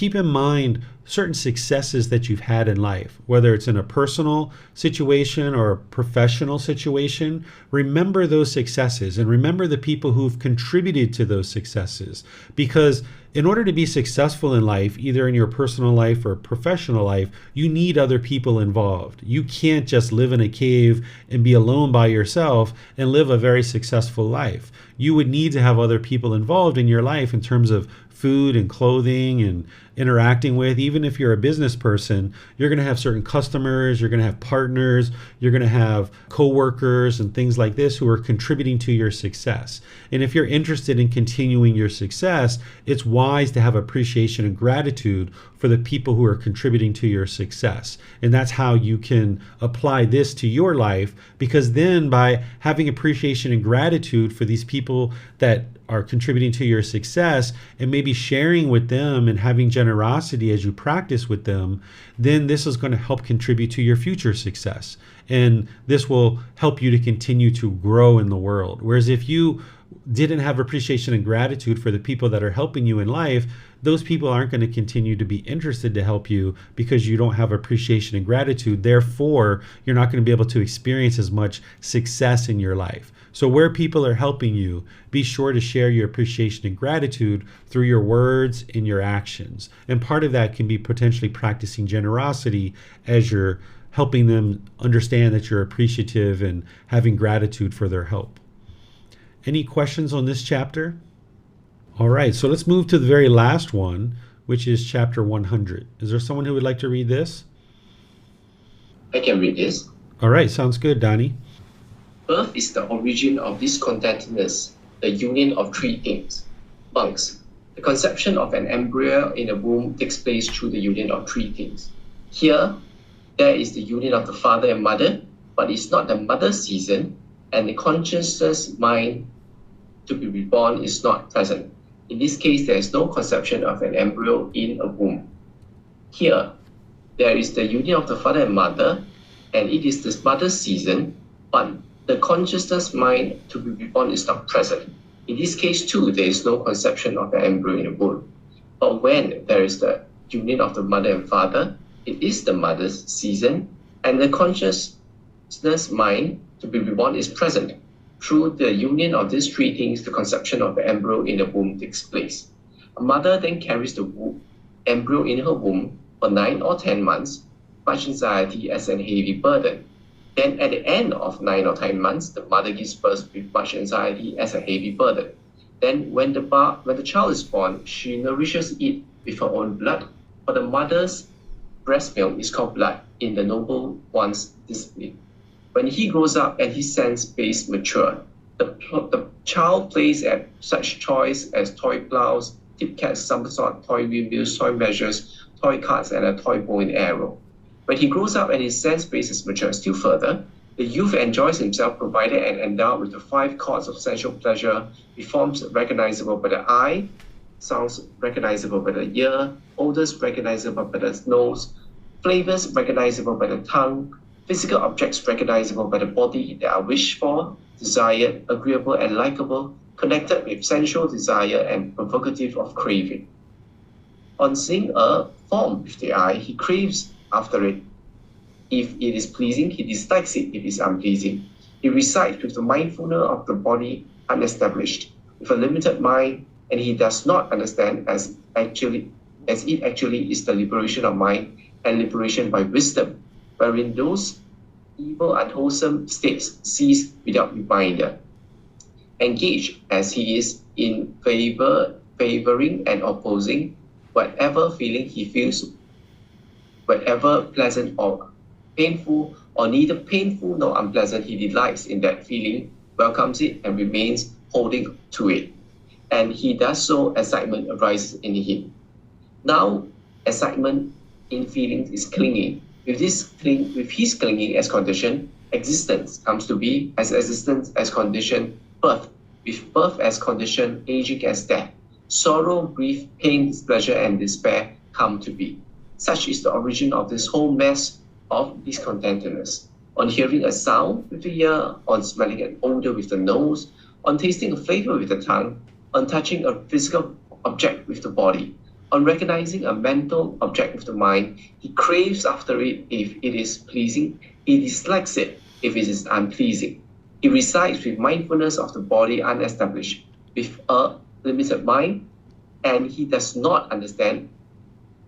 certain successes that you've had in life, whether it's in a personal situation or a professional situation. Remember those successes and remember the people who've contributed to those successes, because in order to be successful in life, either in your personal life or professional life, you need other people involved. You can't just live in a cave and be alone by yourself and live a very successful life. You would need to have other people involved in your life in terms of food and clothing and interacting with. Even if you're a business person, you're going to have certain customers, you're going to have partners, you're going to have coworkers and things like this who are contributing to your success. And if you're interested in continuing your success, it's wise to have appreciation and gratitude for the people who are contributing to your success. And that's how you can apply this to your life, because then by having appreciation and gratitude for these people that are contributing to your success and maybe sharing with them and having generosity as you practice with them, then this is going to help contribute to your future success. And this will help you to continue to grow in the world. Whereas if you didn't have appreciation and gratitude for the people that are helping you in life, those people aren't going to continue to be interested to help you because you don't have appreciation and gratitude. Therefore, you're not going to be able to experience as much success in your life. So where people are helping you, be sure to share your appreciation and gratitude through your words and your actions. And part of that can be potentially practicing generosity as you're helping them understand that you're appreciative and having gratitude for their help. Any questions on this chapter? All right, so let's move to the very last one, which is chapter 100. Is there someone who would like to read this? I can read this. All right, sounds good, Donnie. Birth is the origin of discontentedness, the union of three things. Monks, the conception of an embryo in a womb takes place through the union of three things. Here, there is the union of the father and mother, but it's not the mother's season, and the consciousness mind to be reborn is not present. In this case, there is no conception of an embryo in a womb. Here, there is the union of the father and mother, and it is the mother's season, but the consciousness mind to be reborn is not present. In this case too, there is no conception of an embryo in a womb. But when there is the union of the mother and father, it is the mother's season, and the consciousness mind to be reborn is present. Through the union of these three things, the conception of the embryo in the womb takes place. A mother then carries the embryo in her womb for 9 or 10 months, much anxiety as an heavy burden. Then at the end of 9 or 10 months, the mother gives birth with much anxiety as a heavy burden. Then when the child is born, she nourishes it with her own blood, for the mother's breast milk is called blood in the noble one's discipline. When he grows up and his sense base mature, the child plays at such toys as toy plows, tip cats, somersault, toy windmills, toy measures, toy carts, and a toy bow and arrow. When he grows up and his sense base is mature still further, the youth enjoys himself provided and endowed with the 5 chords of sensual pleasure, with forms recognizable by the eye, sounds recognizable by the ear, odors recognizable by the nose, flavors recognizable by the tongue, physical objects recognizable by the body that are wished for, desired, agreeable and likable, connected with sensual desire and provocative of craving. On seeing a form with the eye, he craves after it. If it is pleasing, he dislikes it if it is unpleasing. He resides with the mindfulness of the body unestablished, with a limited mind, and he does not understand as it actually is the liberation of mind and liberation by wisdom, wherein those evil, unwholesome states cease without reminder. Engaged as he is in favoring and opposing, whatever feeling he feels, whatever pleasant or painful, or neither painful nor unpleasant, he delights in that feeling, welcomes it, and remains holding to it. And he does so, excitement arises in him. Now, excitement in feelings is clinging. With his clinging as condition, existence comes to be, as existence as condition, birth. With birth as condition, aging as death. Sorrow, grief, pain, displeasure, and despair come to be. Such is the origin of this whole mess of discontentedness. On hearing a sound with the ear, on smelling an odor with the nose, on tasting a flavor with the tongue, on touching a physical object with the body, on recognizing a mental object with the mind, he craves after it if it is pleasing, he dislikes it if it is unpleasing. He resides with mindfulness of the body unestablished, with a limited mind, and he does not understand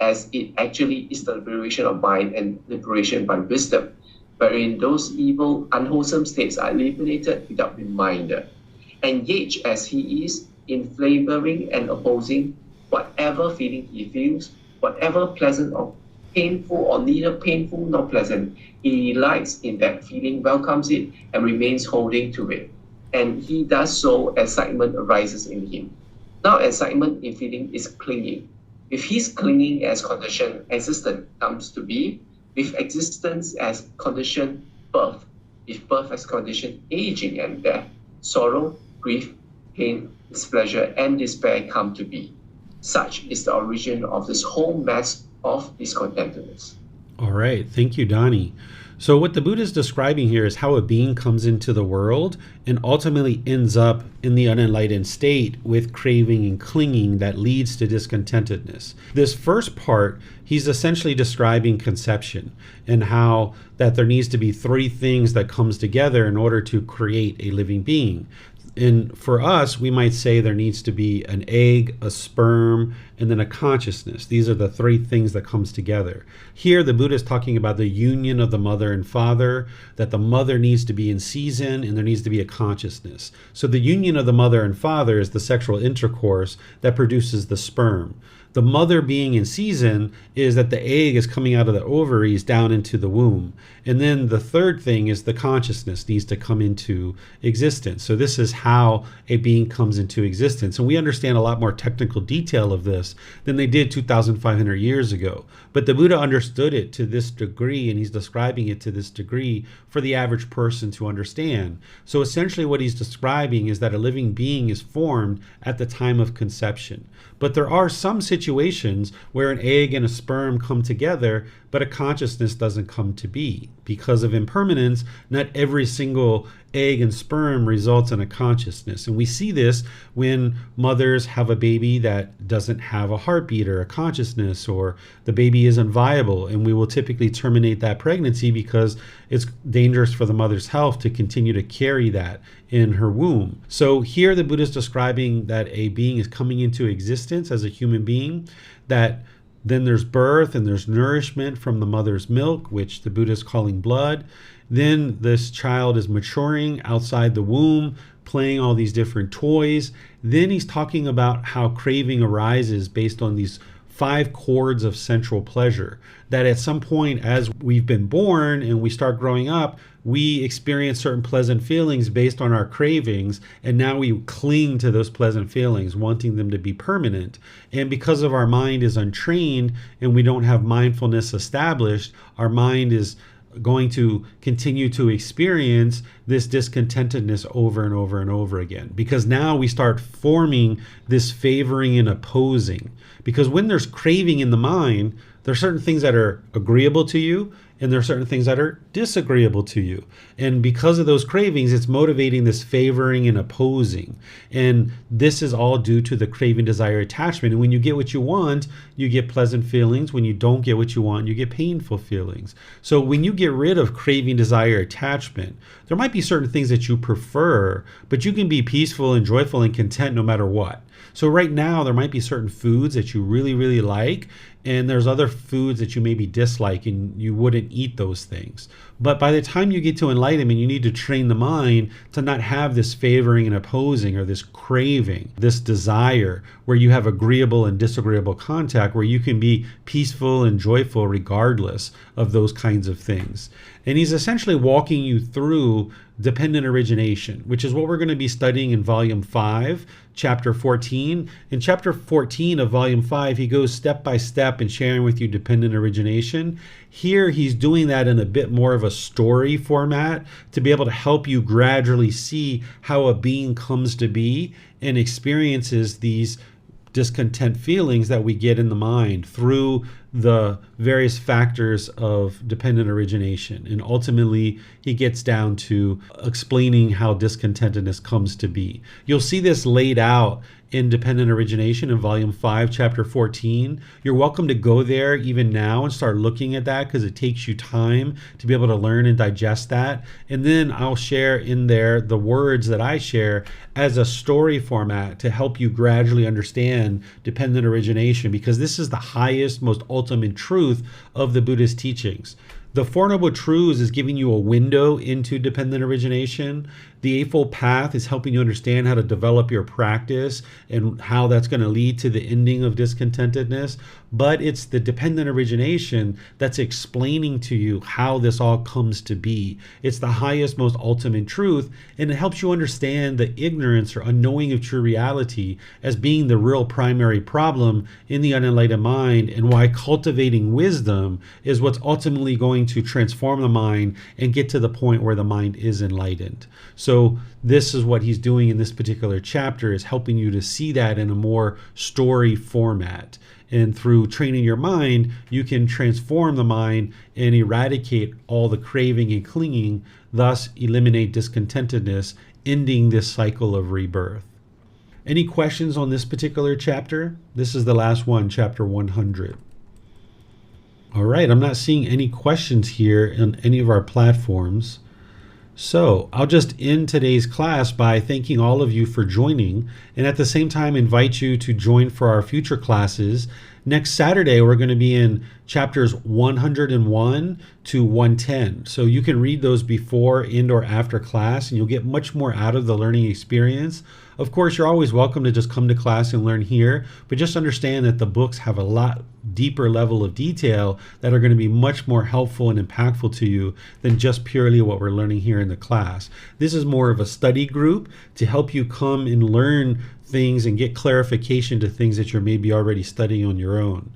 as it actually is the liberation of mind and liberation by wisdom, wherein those evil, unwholesome states are eliminated without reminder. Engaged as he is in flavoring and opposing, whatever feeling he feels, whatever pleasant or painful or neither painful nor pleasant, he delights in that feeling, welcomes it, and remains holding to it. And he does so, excitement arises in him. Now excitement in feeling is clinging. With his clinging as condition, existence comes to be. With existence as condition, birth. With birth as condition, aging and death. Sorrow, grief, pain, displeasure, and despair come to be. Such is the origin of this whole mess of discontentedness. All right. Thank you, Donnie. So what the Buddha is describing here is how a being comes into the world and ultimately ends up in the unenlightened state with craving and clinging that leads to discontentedness. This first part, he's essentially describing conception and how that there needs to be 3 things that comes together in order to create a living being. And for us, we might say there needs to be an egg, a sperm, and then a consciousness. These are the 3 things that comes together. Here, the Buddha is talking about the union of the mother and father, that the mother needs to be in season and there needs to be a consciousness. So the union of the mother and father is the sexual intercourse that produces the sperm. The mother being in season is that the egg is coming out of the ovaries down into the womb. And then the third thing is the consciousness needs to come into existence. So this is how a being comes into existence. And we understand a lot more technical detail of this than they did 2,500 years ago. But the Buddha understood it to this degree, and he's describing it to this degree for the average person to understand. So essentially what he's describing is that a living being is formed at the time of conception. But there are some situations where an egg and a sperm come together, but a consciousness doesn't come to be. Because of impermanence, not every single egg and sperm results in a consciousness. And we see this when mothers have a baby that doesn't have a heartbeat or a consciousness, or the baby isn't viable, and we will typically terminate that pregnancy because it's dangerous for the mother's health to continue to carry that in her womb. So here the Buddha is describing that a being is coming into existence as a human being, that then there's birth and there's nourishment from the mother's milk, which the Buddha is calling blood. Then this child is maturing outside the womb, playing all these different toys. Then he's talking about how craving arises based on these 5 chords of central pleasure, that at some point as we've been born and we start growing up, we experience certain pleasant feelings based on our cravings, and now we cling to those pleasant feelings, wanting them to be permanent. And because of our mind is untrained and we don't have mindfulness established, our mind is going to continue to experience this discontentedness over and over and over again, because now we start forming this favoring and opposing. Because when there's craving in the mind, there are certain things that are agreeable to you, and there are certain things that are disagreeable to you. And because of those cravings, it's motivating this favoring and opposing. And this is all due to the craving, desire, attachment. And when you get what you want, you get pleasant feelings. When you don't get what you want, you get painful feelings. So when you get rid of craving, desire, attachment, there might be certain things that you prefer, but you can be peaceful and joyful and content no matter what. So right now, there might be certain foods that you really, really like, and there's other foods that you maybe dislike and you wouldn't eat those things. But by the time you get to enlightenment, you need to train the mind to not have this favoring and opposing, or this craving, this desire, where you have agreeable and disagreeable contact, where you can be peaceful and joyful regardless of those kinds of things. And he's essentially walking you through dependent origination, which is what we're going to be studying in Volume 5, Chapter 14. In Chapter 14 of Volume 5, he goes step by step in sharing with you dependent origination. Here, he's doing that in a bit more of a story format to be able to help you gradually see how a being comes to be and experiences these discontent feelings that we get in the mind through the various factors of dependent origination. And ultimately, he gets down to explaining how discontentedness comes to be. You'll see this laid out in Dependent Origination in Volume 5, Chapter 14. You're welcome to go there even now and start looking at that, because it takes you time to be able to learn and digest that. And then I'll share in there the words that I share as a story format to help you gradually understand dependent origination, because this is the highest, most ultimate truth of the Buddhist teachings. The Four Noble Truths is giving you a window into dependent origination. The Eightfold Path is helping you understand how to develop your practice and how that's going to lead to the ending of discontentedness. But it's the dependent origination that's explaining to you how this all comes to be. It's the highest, most ultimate truth, and it helps you understand the ignorance or unknowing of true reality as being the real primary problem in the unenlightened mind, and why cultivating wisdom is what's ultimately going to transform the mind and get to the point where the mind is enlightened. So this is what he's doing in this particular chapter, is helping you to see that in a more story format. And through training your mind, you can transform the mind and eradicate all the craving and clinging, thus eliminate discontentedness, ending this cycle of rebirth. Any questions on this particular chapter? This is the last one, chapter 100. All right, I'm not seeing any questions here on any of our platforms. So I'll just end today's class by thanking all of you for joining, and at the same time invite you to join for our future classes Next Saturday, we're going to be in chapters 101 to 110. So you can read those before and or after class, and you'll get much more out of the learning experience. Of course, you're always welcome to just come to class and learn here, but just understand that the books have a lot deeper level of detail that are going to be much more helpful and impactful to you than just purely what we're learning here in the class. This is more of a study group to help you come and learn things and get clarification to things that you're maybe already studying on your own.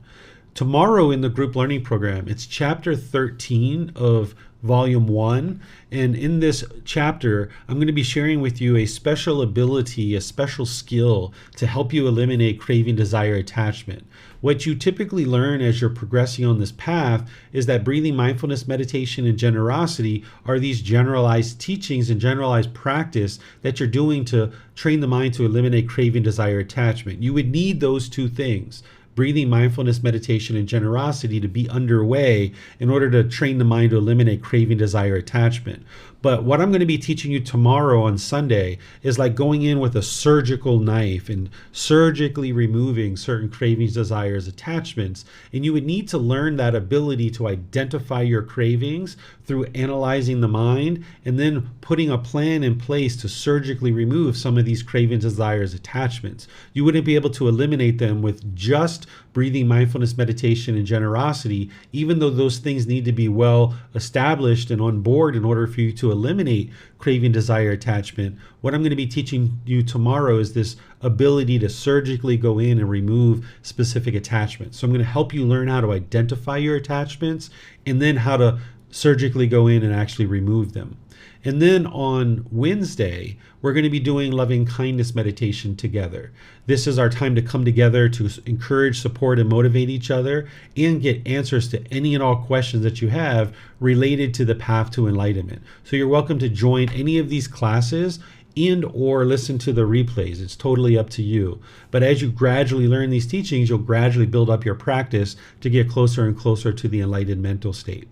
Tomorrow in the group learning program, it's chapter 13 of volume 1. And in this chapter, I'm going to be sharing with you a special ability, a special skill to help you eliminate craving, desire, attachment. What you typically learn as you're progressing on this path is that breathing, mindfulness, meditation, and generosity are these generalized teachings and generalized practice that you're doing to train the mind to eliminate craving, desire, attachment. You would need those two things, breathing, mindfulness, meditation, and generosity, to be underway in order to train the mind to eliminate craving, desire, attachment. But what I'm going to be teaching you tomorrow on Sunday is like going in with a surgical knife and surgically removing certain cravings, desires, attachments. And you would need to learn that ability to identify your cravings through analyzing the mind and then putting a plan in place to surgically remove some of these cravings, desires, attachments. You wouldn't be able to eliminate them with just breathing, mindfulness, meditation, and generosity, even though those things need to be well established and on board in order for you to eliminate craving, desire, attachment. What I'm going to be teaching you tomorrow is this ability to surgically go in and remove specific attachments. So I'm going to help you learn how to identify your attachments and then how to surgically go in and actually remove them. And then on Wednesday, we're going to be doing loving kindness meditation together. This is our time to come together to encourage, support, and motivate each other and get answers to any and all questions that you have related to the path to enlightenment. So you're welcome to join any of these classes and or listen to the replays. It's totally up to you. But as you gradually learn these teachings, you'll gradually build up your practice to get closer and closer to the enlightened mental state.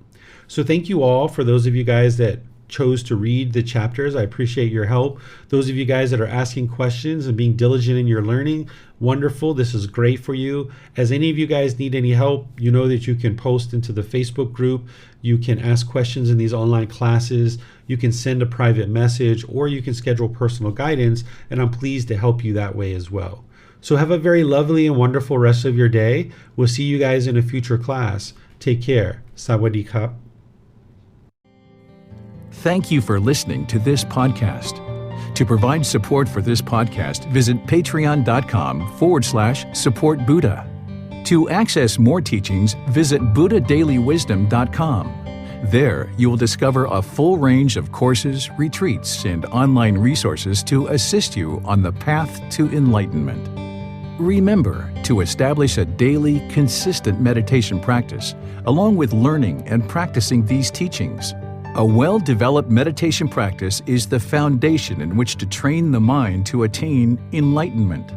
So thank you all for those of you guys that chose to read the chapters. I appreciate your help. Those of you guys that are asking questions and being diligent in your learning, wonderful. This is great for you. As any of you guys need any help, you know that you can post into the Facebook group. You can ask questions in these online classes. You can send a private message, or you can schedule personal guidance, and I'm pleased to help you that way as well. So have a very lovely and wonderful rest of your day. We'll see you guys in a future class. Take care. Sawadee Kap. Thank you for listening to this podcast. To provide support for this podcast, visit patreon.com/support Buddha. To access more teachings, visit buddhadailywisdom.com. There, you will discover a full range of courses, retreats, and online resources to assist you on the path to enlightenment. Remember to establish a daily, consistent meditation practice, along with learning and practicing these teachings. A well-developed meditation practice is the foundation in which to train the mind to attain enlightenment.